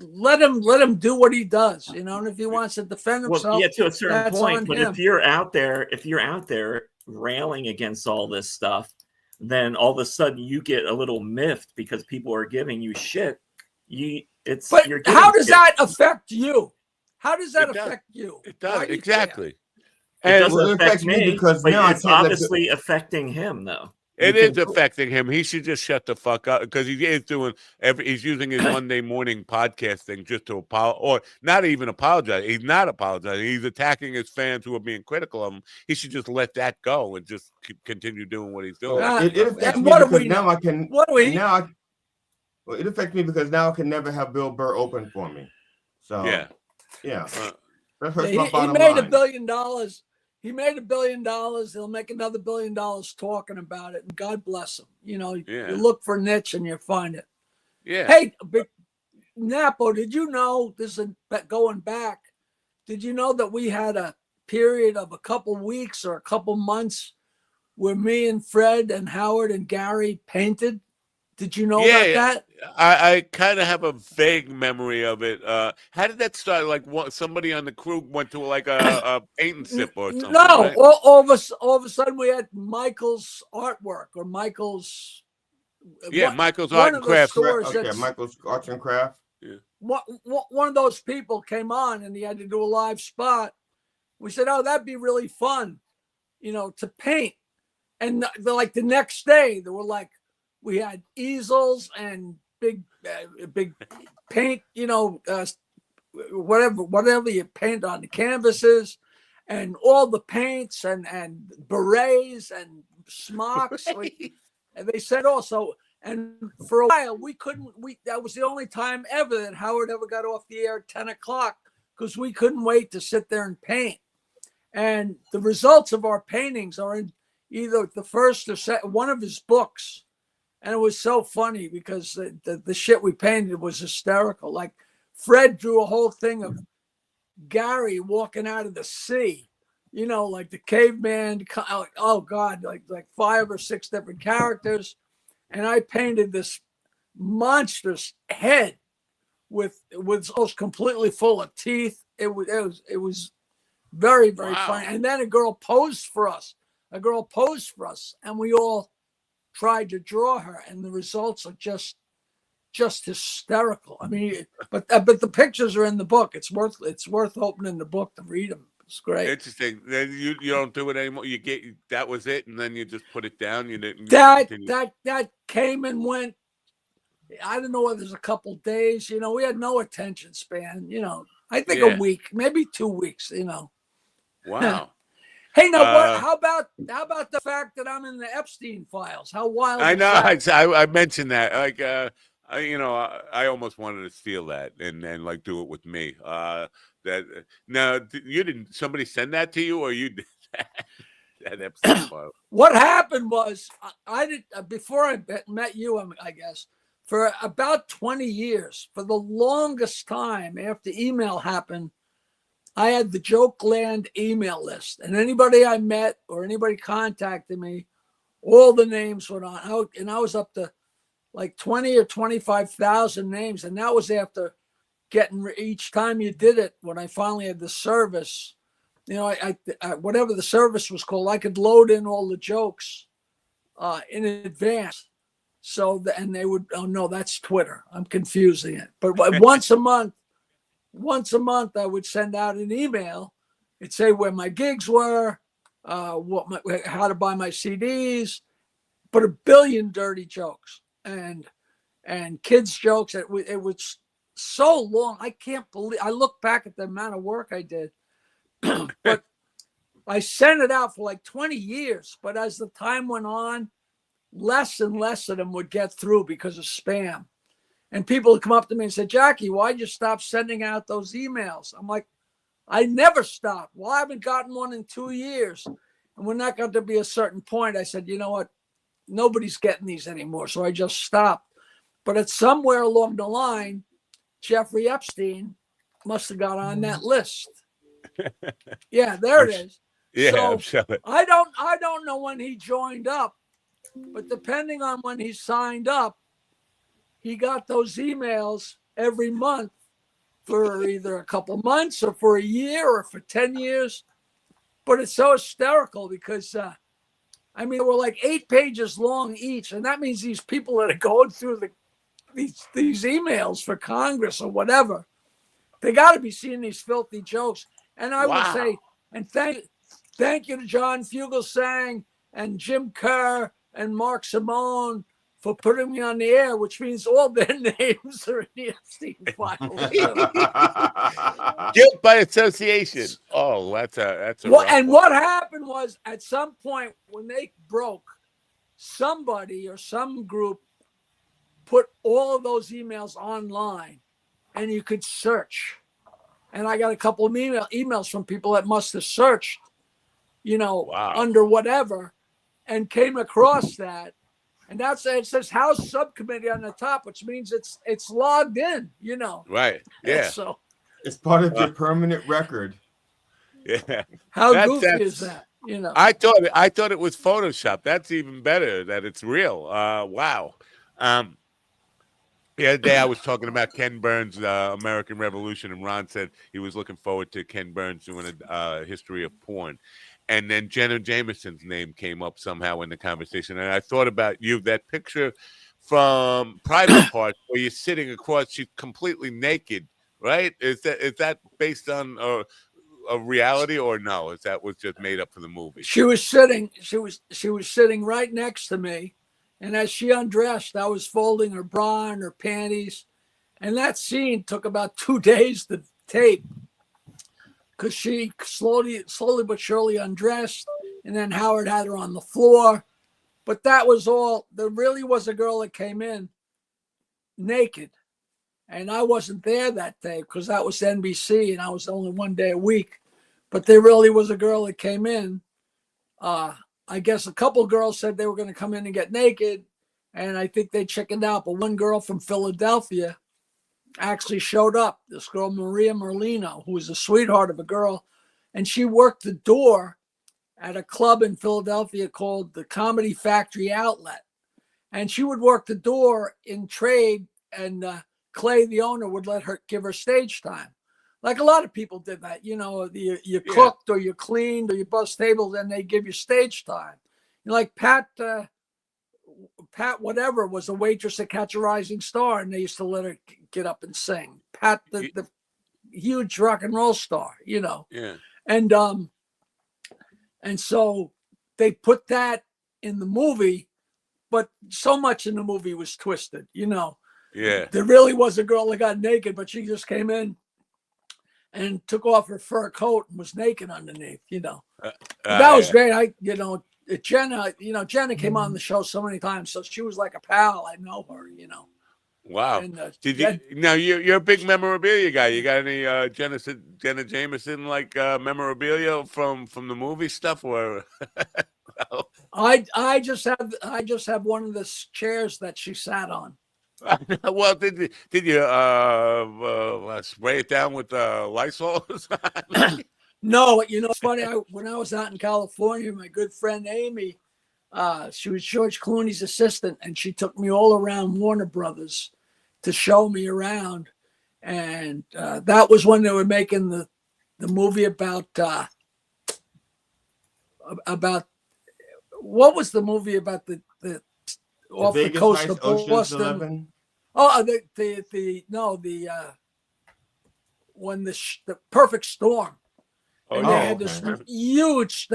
let him do what he does. And if he wants to defend himself, to a certain point. But if you're out there railing against all this stuff, then all of a sudden you get a little miffed because people are giving you shit. How does that affect you? How does that affect you? It does, exactly. It doesn't affect me because now it's obviously affecting him, though. It is affecting him. He should just shut the fuck up, because he is he's using his Monday morning podcast thing just to apologize, or not even apologize. He's not apologizing. He's attacking his fans who are being critical of him. He should just let that go and just continue doing what he's doing. It affects me because now I can. It affects me because now I can never have Bill Burr open for me. So yeah. That hurts my bottom line. $1 billion. He made $1 billion. He'll make another $1 billion talking about it, and God bless him. You look for niche and you find it. Yeah. Hey, Napo, did you know, this is going back, did you know that we had a period of a couple weeks or a couple months where me and Fred and Howard and Gary painted? Did you know about that? I kind of have a vague memory of it. How did that start? Like somebody on the crew went to like a paint and sip or something? No, right? all of a sudden we had Michael's artwork or Michael's. Michael's Art and Craft. Okay, Michael's Arts and Craft. Yeah. One of those people came on and he had to do a live spot. We said, "Oh, that'd be really fun, to paint." And the next day, they were like, we had easels and big paint, whatever you paint on the canvases, and all the paints and berets and smocks. And they said also, and for a while that was the only time ever that Howard ever got off the air at 10 o'clock, because we couldn't wait to sit there and paint. And the results of our paintings are in either the first or second, one of his books. And it was so funny because the shit we painted was hysterical. Like Fred drew a whole thing of Gary walking out of the sea, like the caveman. Oh God, like 5 or 6 different characters. And I painted this monstrous head with almost completely full of teeth. It was Very, very funny. And then a girl posed for us. And we all tried to draw her, and the results are just hysterical. I mean, but the pictures are in the book. It's worth opening the book to read them. It's great. Interesting. Then you don't do it anymore. That was it, and then you just put it down. You didn't. That came and went. I don't know whether there's a couple days. We had no attention span. I think a week, maybe 2 weeks. Wow. Hey, now what? How about the fact that I'm in the Epstein files? How wild! I know. That? I mentioned that. Like, I almost wanted to steal that and like do it with me. That now you didn't. Somebody send that to you, or you did that Epstein file? What happened was I did before I met you. I guess for about 20 years, for the longest time after email happened, I had the Joke Land email list, and anybody I met or anybody contacted me, all the names went on. And I was up to like 20 or 25,000 names. And that was after getting each time you did it. When I finally had the service, I whatever the service was called, I could load in all the jokes in advance. And they would, oh no, that's Twitter. I'm confusing it. But once a month, I would send out an email. It'd say where my gigs were, how to buy my CDs, but 1 billion dirty jokes and kids jokes. It was so long. I can't believe. I look back at the amount of work I did, but I sent it out for like 20 years. But as the time went on, less and less of them would get through because of spam. And people would come up to me and say, Jackie, why'd you stop sending out those emails? I'm like, I never stopped. Well, I haven't gotten one in 2 years. And when that got to be a certain point, I said, you know what? Nobody's getting these anymore. So I just stopped. But it's somewhere along the line, Jeffrey Epstein must have got on that list. Yeah, there it is. Yeah, so I don't know when he joined up, but depending on when he signed up, he got those emails every month for either a couple months or for a year or for 10 years. But it's so hysterical because, they were like 8 pages long each. And that means these people that are going through these emails for Congress or whatever, they got to be seeing these filthy jokes. And I would say, and thank you to John Fugelsang and Jim Kerr and Mark Simone for putting me on the air, which means all their names are in the Epstein files. Guilt by association. Oh, that's a. What happened was, at some point when they broke, somebody or some group put all of those emails online, and you could search. And I got a couple of emails from people that must have searched, under whatever, and came across that. And it says House Subcommittee on the top, which means it's logged in, Right. Yeah. So it's part of your permanent record. Yeah. How goofy is that? I thought it was Photoshop. That's even better that it's real. Wow. The other day I was talking about Ken Burns' American Revolution, and Ron said he was looking forward to Ken Burns doing a history of porn. And then Jenna Jameson's name came up somehow in the conversation. And I thought about you, that picture from Private Parts where you're sitting across, she's completely naked, right? Is that based on a reality or no? Is that was just made up for the movie? She was sitting right next to me. And as she undressed, I was folding her bra and her panties. And that scene took about 2 days to tape, because she slowly but surely undressed, and then Howard had her on the floor. But that was all. There really was a girl that came in naked, and I wasn't there that day because that was NBC, and I was only 1 day a week. But there really was a girl that came in. I guess a couple girls said they were going to come in and get naked, and I think they chickened out. But one girl from Philadelphia actually showed up, this girl Maria Merlino, who was a sweetheart of a girl, and she worked the door at a club in Philadelphia called the Comedy Factory Outlet, and she would work the door in trade, and Clay, the owner, would let her give her stage time. like a lot of people did that. You cooked or you cleaned or you bussed tables, and they give you stage time. Like Pat whatever was a waitress at Catch a Rising Star, and they used to let her get up and sing. Pat, the huge rock and roll star, Yeah. And so they put that in the movie, but so much in the movie was twisted, Yeah. There really was a girl that got naked, but she just came in and took off her fur coat and was naked underneath, that was great. Jenna came on the show so many times, so she was like a pal. I know her, Wow. And, Did you now you're a big memorabilia guy. You got any Jenna Jameson like memorabilia from the movie stuff or no? I just have one of the chairs that she sat on. Well, did you spray it down with Lysol? No, it's funny. When I was out in California, my good friend Amy, she was George Clooney's assistant, and she took me all around Warner Brothers to show me around. And that was when they were making the movie about what was the movie about the off the coast of Boston? Oh, when the Perfect Storm. And they had this huge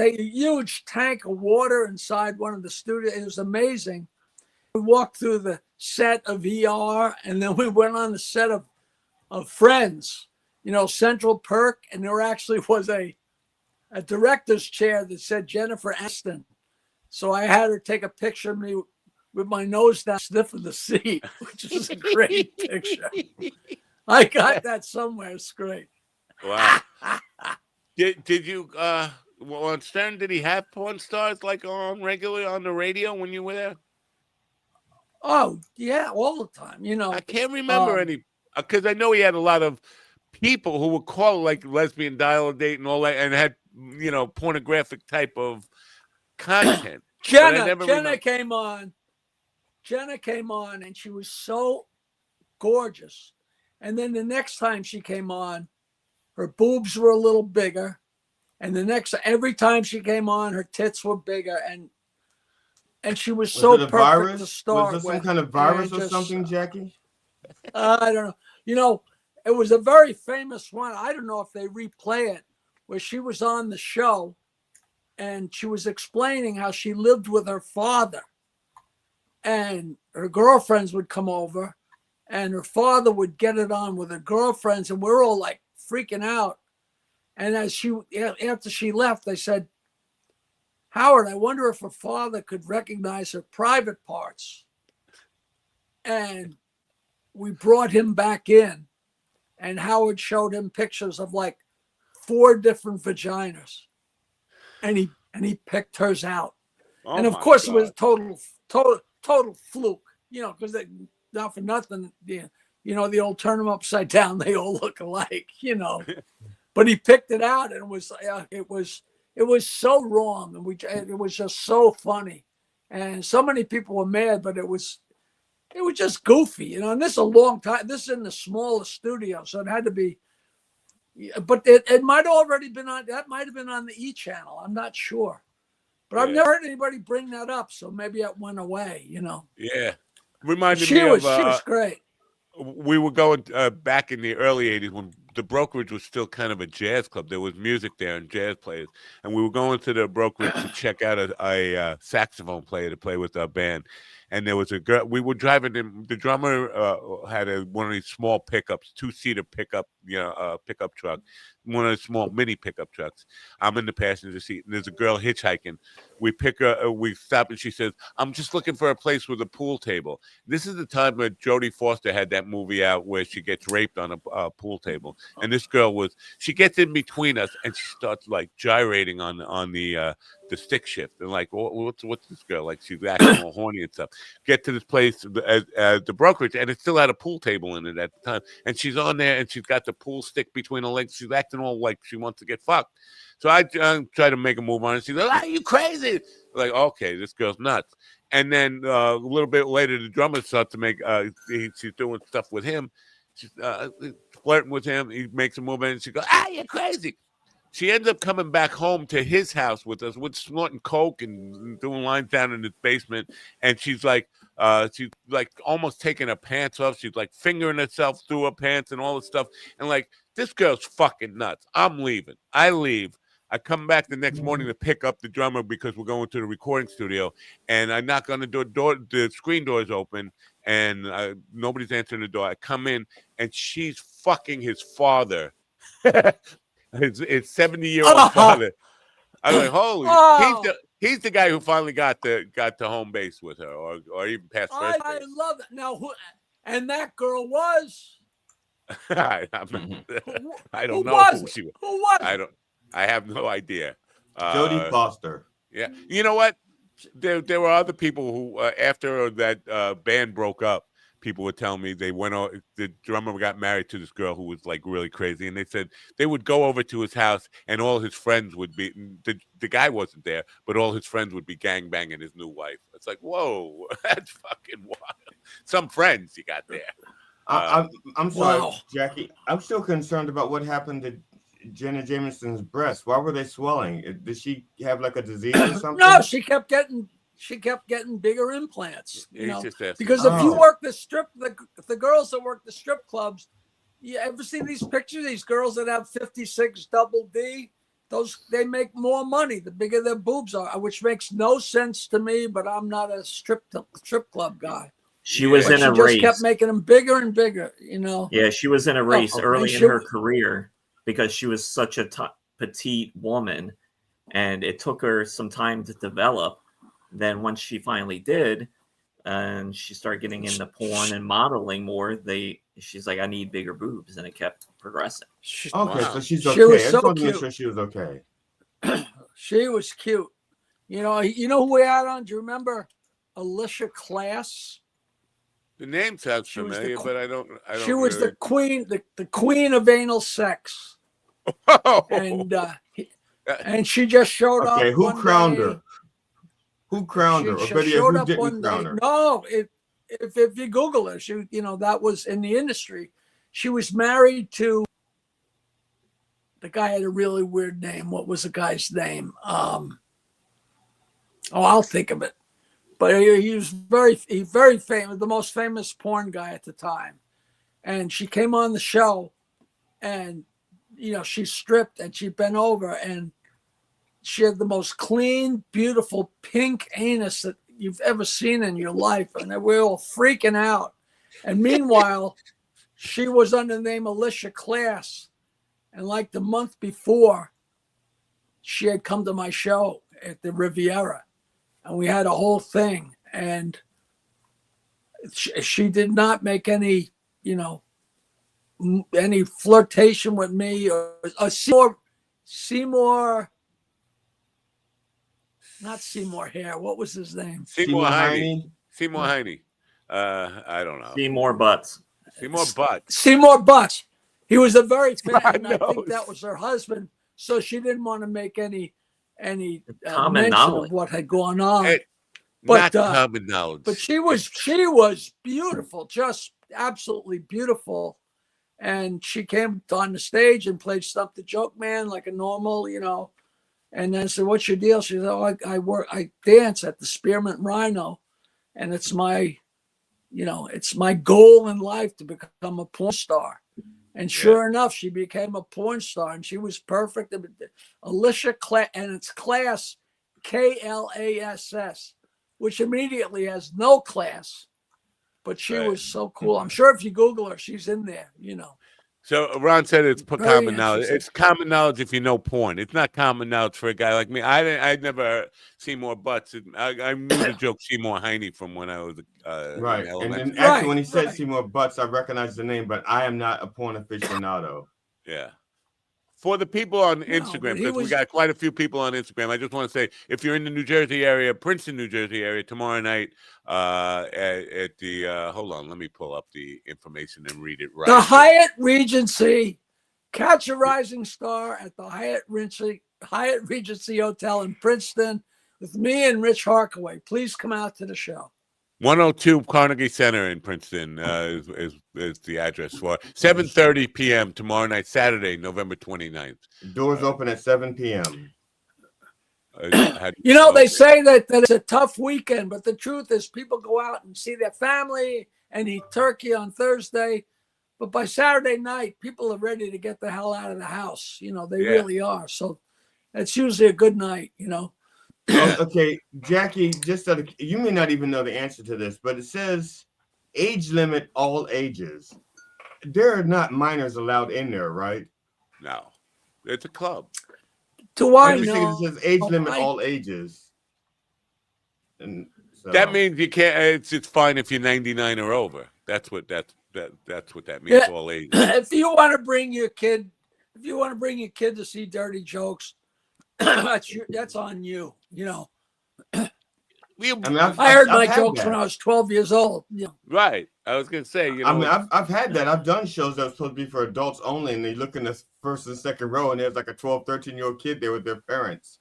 tank of water inside one of the studios. It was amazing. We walked through the set of ER, and then we went on the set of Friends, Central Perk, and there actually was a director's chair that said Jennifer Aniston. So I had her take a picture of me with my nose down sniffing the seat, which is a great picture. I got that somewhere. It's great. Wow. Did you on Stern? Did he have porn stars like on regularly on the radio when you were there? Oh yeah, all the time. I can't remember any because I know he had a lot of people who would call like lesbian dial date and all that, and had pornographic type of content. Jenna came on. Jenna came on, and she was so gorgeous. And then the next time she came on, her boobs were a little bigger, and every time she came on, her tits were bigger, and she was so perfect to start with. Was it some kind of virus or something, Jackie? I don't know. It was a very famous one. I don't know if they replay it, where she was on the show, and she was explaining how she lived with her father, and her girlfriends would come over, and her father would get it on with her girlfriends, and we're all like freaking out. And after she left, they said, "Howard, I wonder if her father could recognize her private parts." And we brought him back in, and Howard showed him pictures of like 4 different vaginas, and he picked hers out. Oh, and of course, God. It was total fluke, because not for nothing, the old turn them upside down, they all look alike, But he picked it out, and it was so wrong, and it was just so funny, and so many people were mad, but it was just goofy, And this is a long time. This is in the smallest studio, so it had to be. But it might have already been on. That might have been on the E channel. I'm not sure, but I've never heard anybody bring that up. So maybe it went away. Yeah, reminded me she of. Was great. We were going back in the early 80s when the brokerage was still kind of a jazz club. There was music there and jazz players. And we were going to the brokerage to check out a saxophone player to play with our band. And there was a girl. We were driving in. The drummer had one of these small pickups, 2-seater pickup truck, one of the small mini pickup trucks. I'm in the passenger seat, and there's a girl hitchhiking. We pick her. We stop, and she says, "I'm just looking for a place with a pool table." This is the time where Jodie Foster had that movie out where she gets raped on a pool table, and this girl she gets in between us, and she starts like gyrating on the stick shift, and like, what's this girl like? She's acting all horny and stuff. Get to this place at the brokerage, and it still had a pool table in it at the time. And she's on there, and she's got the pool stick between her legs. She's acting all like she wants to get fucked. So I try to make a move on it. She's like, "Are you crazy?" Like, okay, this girl's nuts. And then a little bit later, the drummer starts to make. She's doing stuff with him. she's flirting with him. He makes a move, and she goes, you're crazy. She ends up coming back home to his house with us, with snorting coke and doing lines down in his basement. And she's like almost taking her pants off. She's like fingering herself through her pants and all this stuff. And like, this girl's fucking nuts. I'm leaving. I leave. I come back the next morning to pick up the drummer because we're going to the recording studio. And I knock on the door. The screen door's open, and nobody's answering the door. I come in, and she's fucking his father. His 70-year-old father. I was like, holy! He's the guy who finally got to home base with her, or even past first base. I love it. Now, and that girl was. I don't know who she was. Who was? I have no idea. Jodie Foster. Yeah, you know what? There were other people who, after that band broke up, people would tell me the drummer got married to this girl who was like really crazy, and they said they would go over to his house and all his friends would be the guy wasn't there, but all his friends would be gangbanging his new wife. It's like, whoa, that's fucking wild. Some friends you got there. I'm sorry, Jackie. I'm still concerned about what happened to Jenna Jameson's breasts. Why were they swelling? Did she have like a disease or something? No, she kept getting bigger implants, because if you work the girls that work the strip clubs, you ever see these pictures? These girls that have 56 double D, they make more money the bigger their boobs are, which makes no sense to me. But I'm not a strip club guy. She was in a race. She just kept making them bigger and bigger, Yeah, she was in a race early in her career because she was such a petite woman, and it took her some time to develop. Then once she finally did, and she started getting into porn and modeling more, she's like, I need bigger boobs, and it kept progressing. So she's okay. She was I just wanted to make sure she was okay. She was cute. You know who we had on? Do you remember Alicia Class? The name sounds familiar, but I don't. She was the queen, the queen of anal sex, and she just showed up. Okay, who crowned her? Who crowned her? Or Showed who up didn't crown her? No, if you Google her, she that was in the industry. She was married to the guy had a really weird name. What was the guy's name? I'll think of it. But he was very famous, the most famous porn guy at the time. And she came on the show, and she stripped and she bent over, and she had the most clean, beautiful pink anus that you've ever seen in your life. And we were all freaking out. And meanwhile, she was under the name Alicia Class. And like the month before, she had come to my show at the Riviera. And we had a whole thing. And she did not make any, any flirtation with me or Seymour. Not Seymour Hare. What was his name? Seymour Heine. Seymour Heine. I don't know. Seymour Butts. Seymour Butts. Seymour Butts. He was a very famous. I think that was her husband. So she didn't want to make any mention of what had gone on. Not common knowledge. But she was beautiful, just absolutely beautiful. And she came on the stage and played Stump the Joke Man like a normal, And then I said, "What's your deal?" She said, "Oh, I dance at the Spearmint Rhino, and it's my goal in life to become a porn star." And sure enough, she became a porn star, and she was perfect. Alicia Class, and it's Class, Klass, which immediately has no class, but she was so cool. I'm sure if you Google her, she's in there. So Ron said it's common knowledge. It's common knowledge if you know porn. It's not common knowledge for a guy like me. I'd never Seymour Butts. I knew the joke Seymour Heine from when I was right. And then actually, when he said Seymour Butts, I recognized the name, but I am not a porn aficionado. Yeah. For the people on Instagram, because we got quite a few people on Instagram, I just want to say, if you're in the New Jersey area, Princeton, New Jersey area, tomorrow night at the, hold on, let me pull up the information and read it right. The Hyatt Regency, catch a rising star at the Hyatt Regency Hotel in Princeton with me and Rich Harkaway. Please come out to the show. 102 Carnegie Center in Princeton is the address for 7:30 p.m. tomorrow night, Saturday, November 29th. Doors open at 7 p.m. You know, they say that it's a tough weekend, but the truth is people go out and see their family and eat turkey on Thursday. But by Saturday night, people are ready to get the hell out of the house. You know, they really are. So it's usually a good night, you know. Okay, Jackie, just so you may not even know the answer to this, but it says age limit all ages. There are not minors allowed in there, right? No, it's a club. I just think it says age limit all ages, and so that means you can't. It's fine if you're 99 or over. That's what that means. Yeah. All ages. If you want to bring your kid, to see Dirty Jokes, that's on you. You know. I heard my jokes when I was 12 years old. You know. Right. I was gonna say. You know, I mean, I've had that. I've done shows that were supposed to be for adults only, and they look in the first and second row, and there's like a 12, 13-year-old kid there with their parents.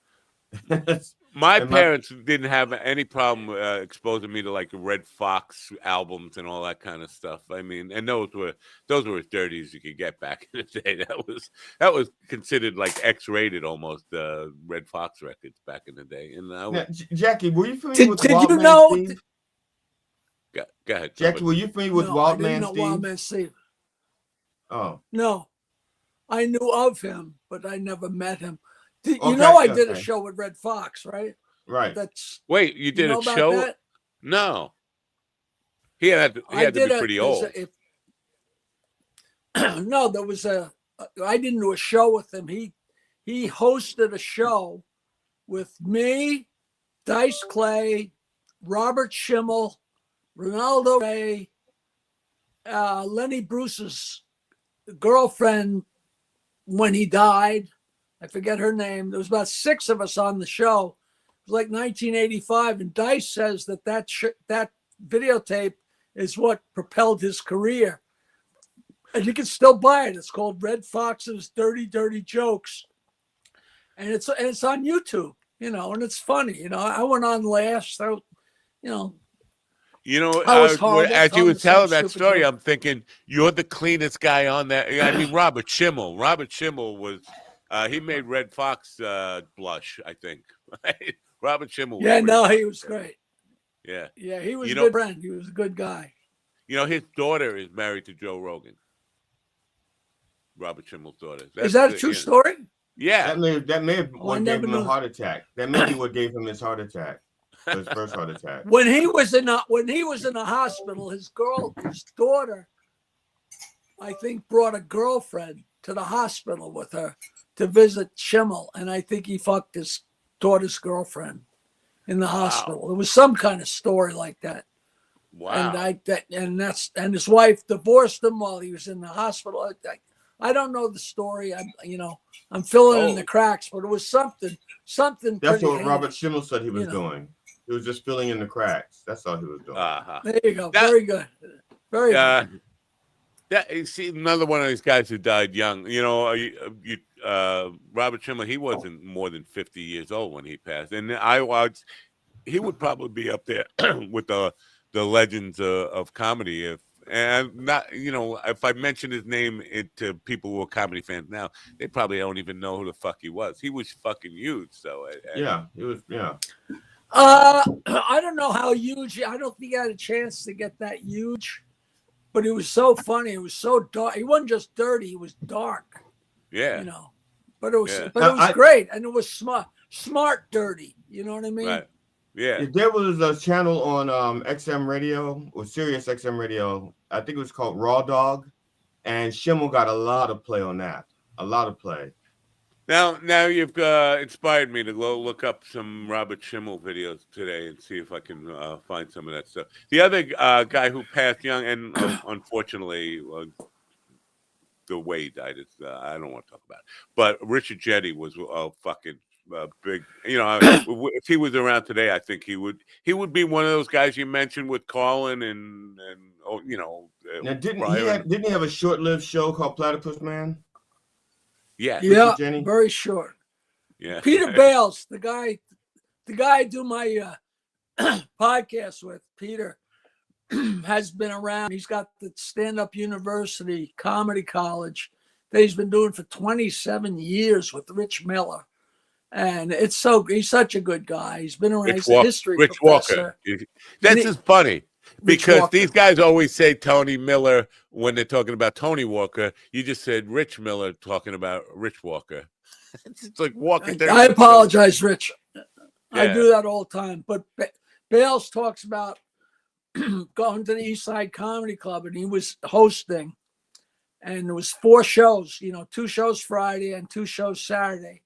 My parents didn't have any problem exposing me to like the Red Fox albums and all that kind of stuff. I mean, and those were as dirty as you could get back in the day. That was considered like X-rated almost. Red Fox records back in the day. And now, Jackie, were you familiar with Wild Man Steve? Go ahead, Jackie. Were you familiar with Wild Man Steve? Wild Man Steve. Oh no, I knew of him, but I never met him. I did a show with Red Fox, right? Right. Wait, you did a show? That? No. He had to be pretty old. No, there was I didn't do a show with him. He hosted a show with me, Dice Clay, Robert Schimmel, Ronaldo Ray, Lenny Bruce's girlfriend when he died. I forget her name. There was about 6 of us on the show. It was like 1985, and Dice says that videotape is what propelled his career. And you can still buy it. It's called Red Fox's Dirty, Dirty Jokes, and it's on YouTube. You know, and it's funny. You know, I went on last. So, you know. You know, as you were telling that story, I'm thinking you're the cleanest guy on that. I mean, Robert Schimmel. Robert Schimmel was. He made Red Fox blush, I think. Right? Robert Schimmel. He was great. Yeah. Yeah, he was a good friend. He was a good guy. You know, his daughter is married to Joe Rogan. Robert Schimmel's daughter. Is that a true story? Yeah. That may have what gave him a heart attack. That may be what gave him his heart attack. His first heart attack. When he was in the hospital, his daughter, I think, brought a girlfriend to the hospital with her to visit Schimmel, and I think he fucked his daughter's girlfriend in the hospital. It was some kind of story like that. Wow. And his wife divorced him while he was in the hospital. I don't know the story. I'm filling in the cracks, but it was something. That's what Robert Schimmel said he was doing. He was just filling in the cracks. That's all he was doing. There you go. Very good. Very good. You see, another one of these guys who died young. You know, Robert Schimmel. He wasn't more than 50 years old when he passed, and he would probably be up there with the legends of comedy. If I mention his name to people who are comedy fans now, they probably don't even know who the fuck he was. He was fucking huge. So he was. Yeah. I don't know how huge. I don't think he had a chance to get that huge. But it was so funny. It was so dark. He wasn't just dirty. He was dark. Yeah. You know, but it was great, and it was smart dirty. You know what I mean? Right. Yeah. There was a channel on XM Radio or Sirius XM Radio. I think it was called Raw Dog, and Schimmel got a lot of play on that. A lot of play. Now you've inspired me to go look up some Robert Schimmel videos today and see if I can find some of that stuff. The other guy who passed young, and unfortunately, the way he died is I don't want to talk about it. But Richard Jetty was a fucking big. You know, if he was around today, I think he would be one of those guys you mentioned with Carlin and Now, didn't he have a short-lived show called Platypus Man? Yeah. Yeah. Very short. Yeah. Peter Bales, the guy I do my podcast with, Peter. has been around. He's got the stand-up university, comedy college that he's been doing for 27 years with Rich Miller. And he's such a good guy. He's been around. He's a history professor. That's just funny because these guys always say Tony Miller when they're talking about Tony Walker. You just said Rich Miller talking about Rich Walker. It's like Walker. I apologize, Rich. Yeah. I do that all the time. But Bales talks about going to the East Side Comedy Club, and he was hosting. And there was 4 shows, 2 shows Friday and 2 shows Saturday.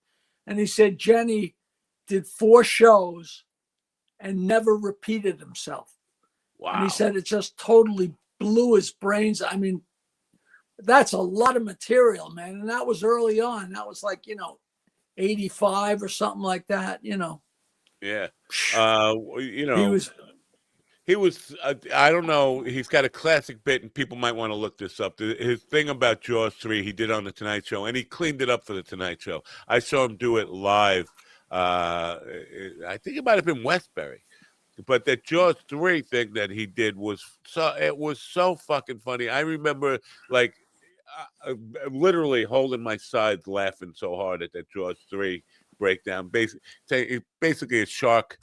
And he said Jenny did 4 shows and never repeated himself. Wow. And he said it just totally blew his brains. I mean, that's a lot of material, man. And that was early on. That was like, 85 or something like that, Yeah. He was, I don't know, he's got a classic bit, and people might want to look this up. His thing about Jaws 3, he did on The Tonight Show, and he cleaned it up for The Tonight Show. I saw him do it live. I think it might have been Westbury. But that Jaws 3 thing that he did was so fucking funny. I remember, like, literally holding my sides laughing so hard at that Jaws 3 breakdown. Basically, a shark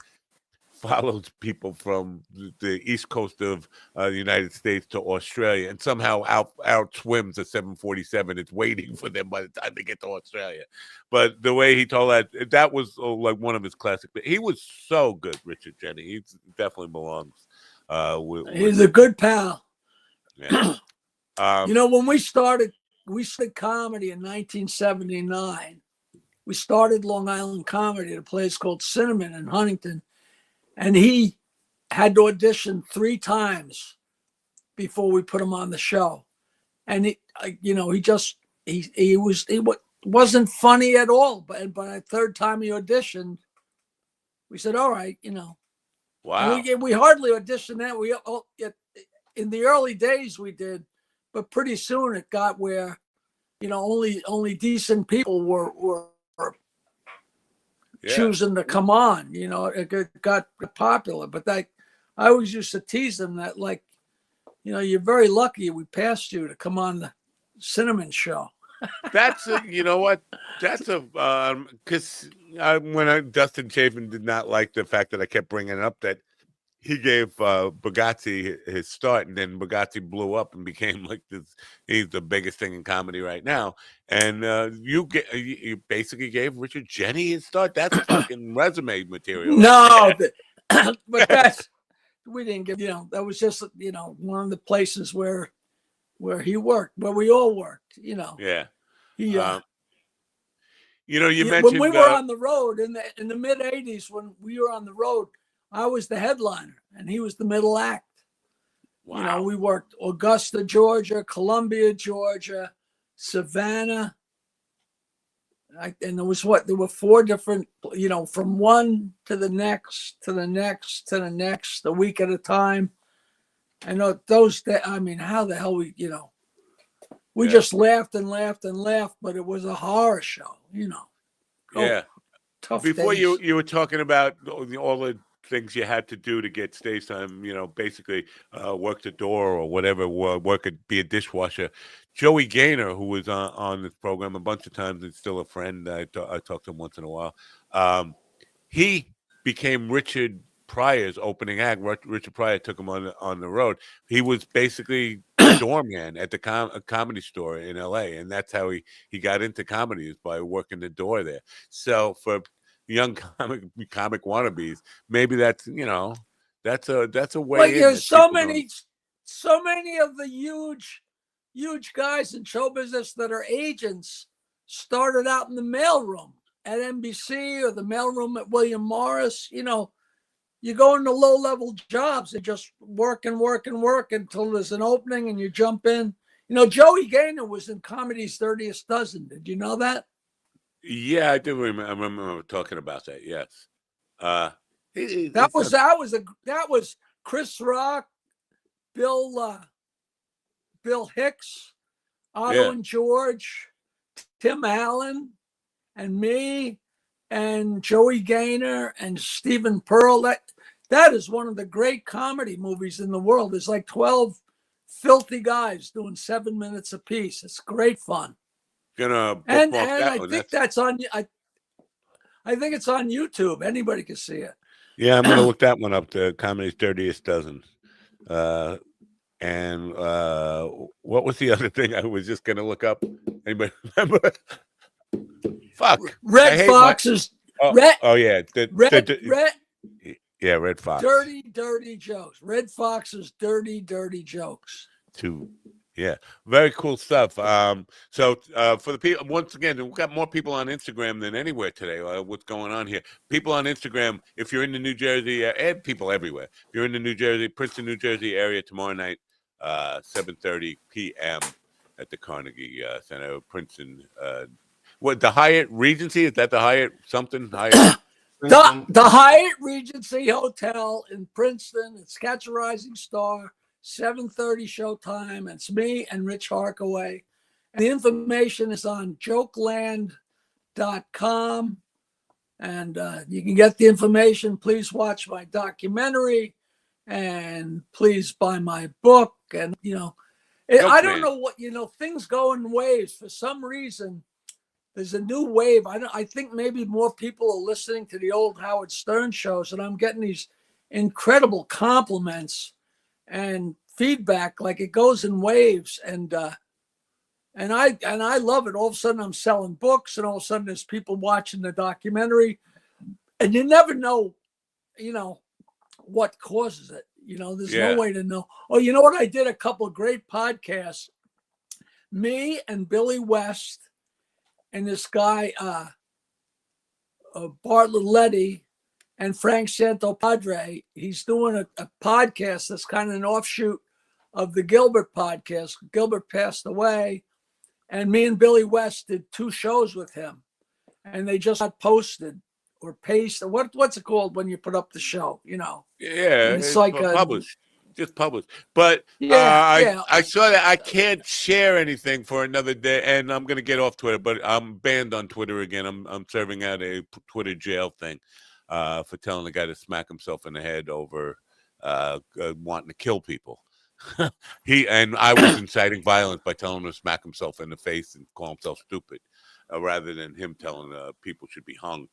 follows people from the east coast of the United States to Australia and somehow outswims a 747. It's waiting for them by the time they get to Australia. But the way he told that was like one of his classic. He was so good, Richard Jenny. He definitely belongs. He's a good pal. Yeah. When we started comedy in 1979, we started Long Island Comedy at a place called Cinnamon in Huntington. And he had to audition 3 times before we put him on the show. And he wasn't funny at all. But by the 3rd time he auditioned, we said, all right, Wow. We hardly auditioned that. In the early days we did, but pretty soon it got where, only decent people were choosing to come on, it got popular. But I always used to tease them that, like, you're very lucky we passed you to come on the Cinnamon show. That's you know what? That's because Dustin Chapin did not like the fact that I kept bringing up that he gave Bugatti his start, and then Bugatti blew up and became like this. He's the biggest thing in comedy right now. And you basically gave Richard Jenny his start. That's fucking resume material. No, but we didn't give. That was just one of the places where he worked, where we all worked. Yeah. He. You mentioned when we were on the road in the mid '80s. When we were on the road, I was the headliner and he was the middle act. Wow. We worked Augusta, Georgia, Columbia, Georgia, Savannah. And there were 4 different, from one to the next, to the next, to the next, a week at a time. And those days, I mean, how the hell we just laughed and laughed and laughed, but it was a horror show, Yeah. Tough Before days. you were talking about all the things you had to do to get stage time, basically work the door or whatever, be a dishwasher. Joey Gaynor, who was on this program a bunch of times, is still a friend. I talk to him once in a while. He became Richard Pryor's opening act. Richard Pryor took him on the road. He was basically a doorman at the comedy store in L.A., and that's how he got into comedy, is by working the door there. So for young comic wannabes, maybe that's that's a way. Like there's so many of the huge guys in show business that are agents started out in the mailroom at NBC or the mailroom at William Morris. You go into low-level jobs and just work and work and work until there's an opening and you jump in. Joey Gaynor was in Comedy's 30th Dozen. Did you know that? Yeah, I do remember. I remember talking about that. Yes, that was Chris Rock, Bill Hicks, Otto and George, Tim Allen, and me, and Joey Gaynor and Stephen Pearl. that is one of the great comedy movies in the world. There's like 12 filthy guys doing 7 minutes apiece. It's great fun. Gonna And bookmark that I one. think that's on. I think it's on YouTube. Anybody can see it. Yeah, I'm gonna look that one up. The Comedy's Dirtiest Dozen. And what was the other thing I was just gonna look up? Anybody remember? Fuck. Red Fox's. Yeah. Red Fox. Dirty jokes. Red Fox's dirty jokes. Very cool stuff. So for the people, once again, we've got more people on Instagram than anywhere today. What's going on here? People on Instagram, if you're in the New Jersey, and people everywhere, if you're in the New Jersey, Princeton, New Jersey area tomorrow night, 7:30 p.m. at the Carnegie Center, Princeton. What, the Hyatt Regency? Is that the Hyatt something? Hyatt? The Hyatt Regency Hotel in Princeton. It's Catch a Rising Star. 7:30 showtime. It's me and Rich Harkaway. And the information is on jokeland.com. And you can get the information. Please watch my documentary and please buy my book. And, I don't know what, things go in waves. For some reason, there's a new wave. I think maybe more people are listening to the old Howard Stern shows, and I'm getting these incredible compliments and feedback. Like, it goes in waves, and I love it. All of a sudden I'm selling books, and all of a sudden there's people watching the documentary, and you never know what causes it. There's no way to know. Oh, you know what? I did a couple of great podcasts, me and Billy West and this guy Bartlett Letty and Frank Santopadre. He's doing a podcast that's kind of an offshoot of the Gilbert podcast. Gilbert passed away, and me and Billy West did 2 shows with him, and they just got posted or pasted. What's it called when you put up the show? Yeah, it's like published. Just published. But I saw that I can't share anything for another day, and I'm gonna get off Twitter, but I'm banned on Twitter again. I'm serving out a Twitter jail thing for telling the guy to smack himself in the head over wanting to kill people. I was inciting violence by telling him to smack himself in the face and call himself stupid, rather than him telling people should be hung.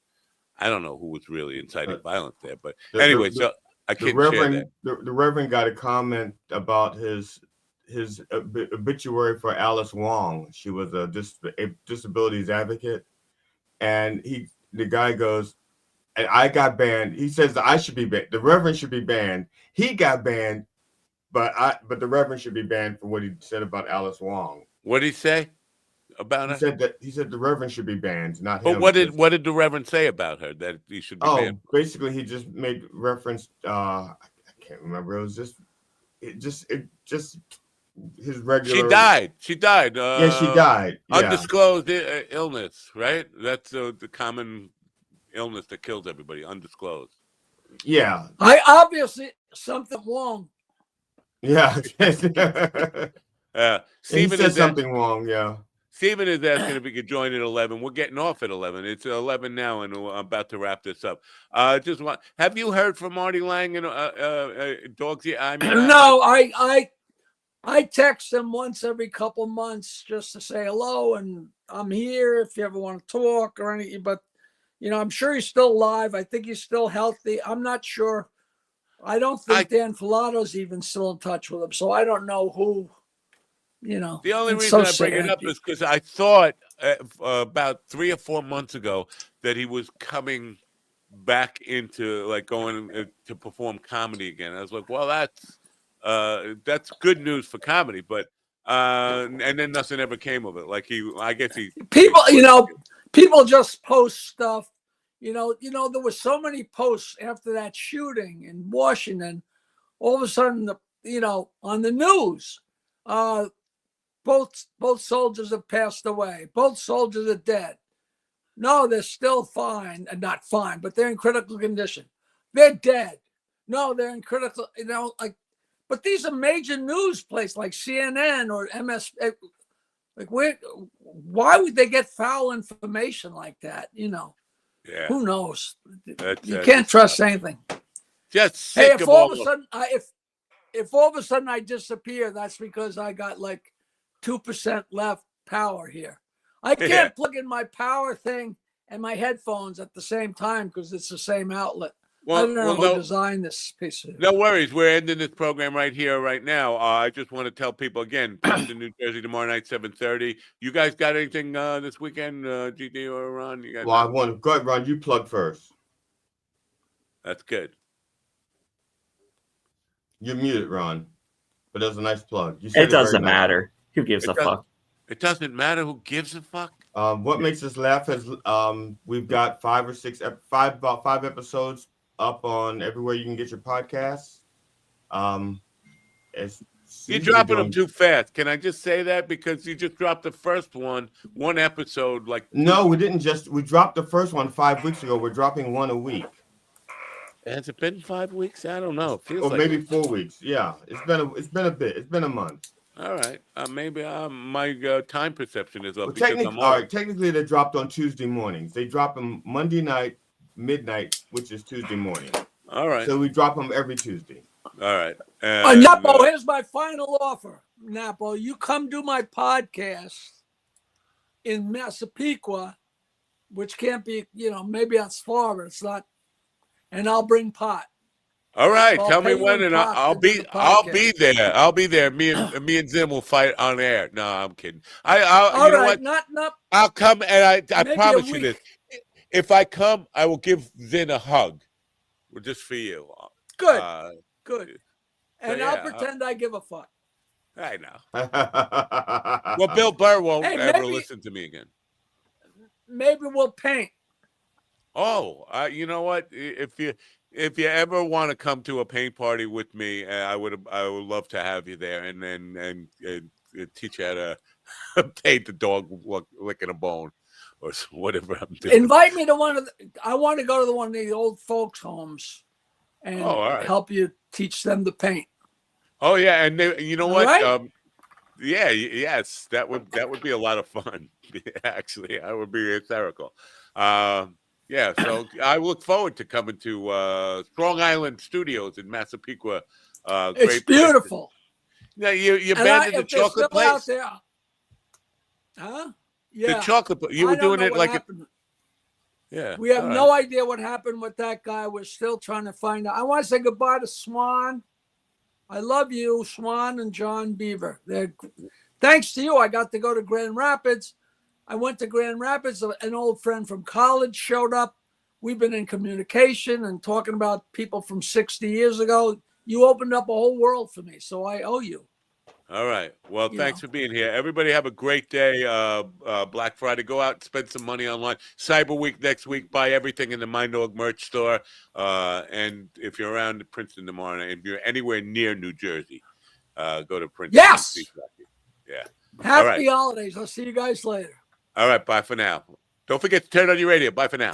I don't know who was really inciting violence there, but anyway, so I can't share that. The Reverend got a comment about his obituary for Alice Wong. She was a disabilities advocate, and the guy goes, and I got banned. He says that I should be banned. The Reverend should be banned. He got banned, but the Reverend should be banned for what he said about Alice Wong. What did he say about her? He said the Reverend should be banned, not him. But what did the Reverend say about her that he should be banned? Basically he just made reference. I can't remember. It was just his regular. She died. She died. Undisclosed illness, right? That's the common illness that kills everybody. Undisclosed. Yeah. I obviously something wrong. Yeah. Steven said something wrong. Yeah. Steven is asking if we could join at 11. We're getting off at 11. It's 11 now, and I'm about to wrap this up. Have you heard from Marty Lang and Dogs? No, I text him once every couple months just to say hello, and I'm here if you ever want to talk or anything. But I'm sure he's still alive. I think he's still healthy. I'm not sure. I don't think Dan Filato's even still in touch with him, so I don't know who. The only reason I bring it up is because I thought about 3 or 4 months ago that he was coming back into going to perform comedy again. I was like, well, that's good news for comedy, but and then nothing ever came of it. People just post stuff. There were so many posts after that shooting in Washington. All of a sudden, on the news, both soldiers have passed away. Both soldiers are dead. No, they're still fine, and not fine, but they're in critical condition. They're dead. No, they're in critical. But these are major news places like CNN or MS. Why would they get foul information like that? Yeah. Who knows? You can't trust anything. Just sick if of all of a sudden if all of a sudden I disappear, that's because I got like 2% left power here. I can't plug in my power thing and my headphones at the same time because it's the same outlet. I don't know who designed this piece of it. No worries. We're ending this program right here, right now. I just want to tell people again, Princeton, New Jersey, tomorrow night, 7:30. You guys got anything this weekend, GD or Ron? You guys? Well, I want to go ahead, Ron. You plug first. That's good. You're muted, Ron. But that's a nice plug. It doesn't matter. Who gives a fuck? It doesn't matter who gives a fuck. What makes us laugh is we've got 5 episodes up on everywhere you can get your podcasts. You're dropping them too fast. Can I just say that? Because you just dropped the first one episode. No, we didn't we dropped the first one 5 weeks ago. We're dropping one a week. Has it been 5 weeks? I don't know. Or maybe 4 weeks. Yeah, it's been a bit. It's been a month. All right. Maybe my time perception is up. Technically, they dropped on Tuesday mornings. They drop them Monday night, midnight, which is Tuesday morning. All right. So we drop them every Tuesday. All right. Napo, here's my final offer. Napo, you come do my podcast in Massapequa, which can't be, maybe that's far, but it's not. And I'll bring pot. All right, tell me when, and I'll be there. I'll be there. Me and Zim will fight on air. No, I'm kidding. All right, what? I'll come, and I promise you this: if I come, I will give Zin a hug, just for you. Good, good. And I'll pretend I give a fuck. I know. Well, Bill Burr won't ever listen to me again. Maybe we'll paint. Oh, you know what? If you ever want to come to a paint party with me, I would love to have you there, and teach you how to paint the dog licking a bone or whatever I'm doing. Invite me to I want to go to one of the old folks' homes and help you teach them to paint. Oh yeah, and you know what? Right? Yes, that would be a lot of fun. Actually, I would be hysterical. Yeah, so I look forward to coming to Strong Island Studios in Massapequa. It's beautiful. Yeah, you abandoned the chocolate place. Out there. Huh? Yeah. The chocolate. You were doing it like happened. Yeah. We have no idea what happened with that guy. We're still trying to find out. I want to say goodbye to Swan. I love you, Swan and John Beaver. Thanks to you, I got to go to Grand Rapids. I went to Grand Rapids. An old friend from college showed up. We've been in communication and talking about people from 60 years ago. You opened up a whole world for me, so I owe you. All right. Well, thanks for being here. Everybody have a great day. Black Friday. Go out and spend some money online. Cyber Week next week. Buy everything in the Mind Dog merch store. And if you're around Princeton tomorrow night, if you're anywhere near New Jersey, go to Princeton. Yes. Yeah. Happy holidays. I'll see you guys later. All right, bye for now. Don't forget to turn on your radio. Bye for now.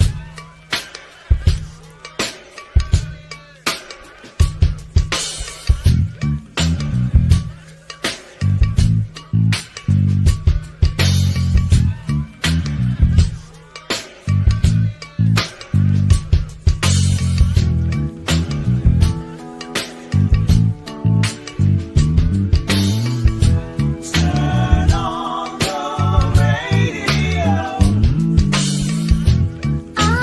I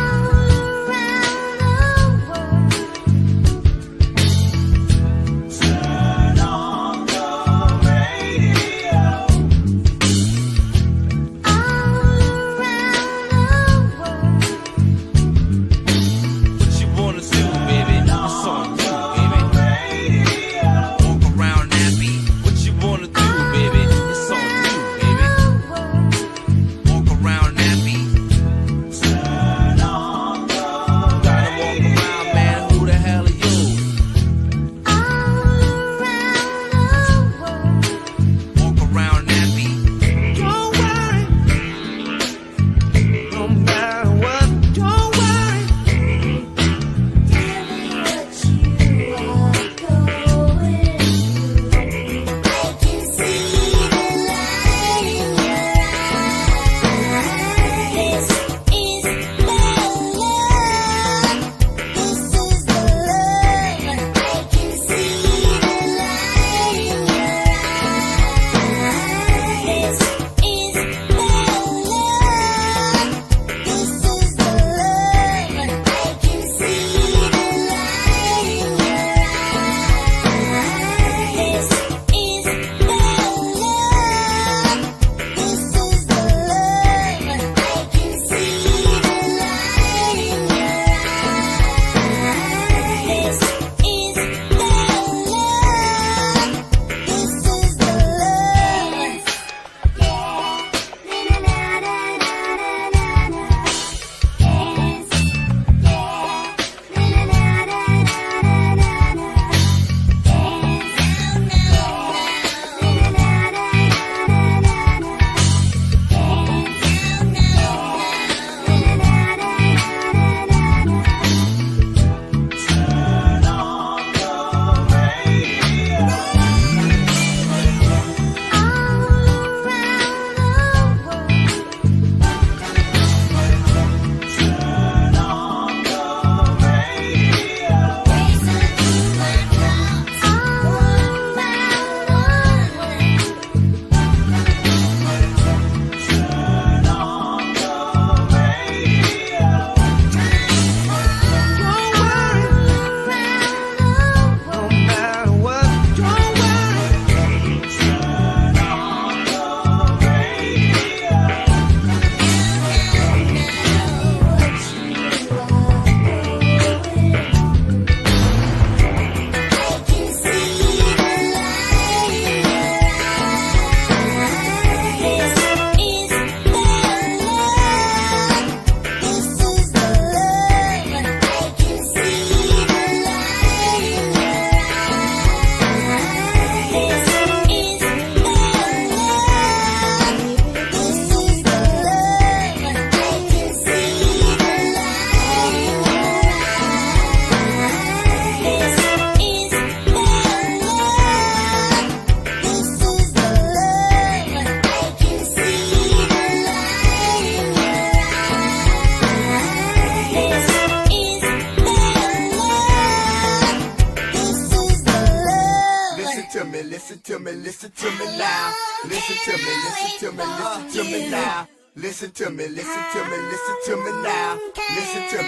Listen to me, listen to me, listen to me now. Listen to me.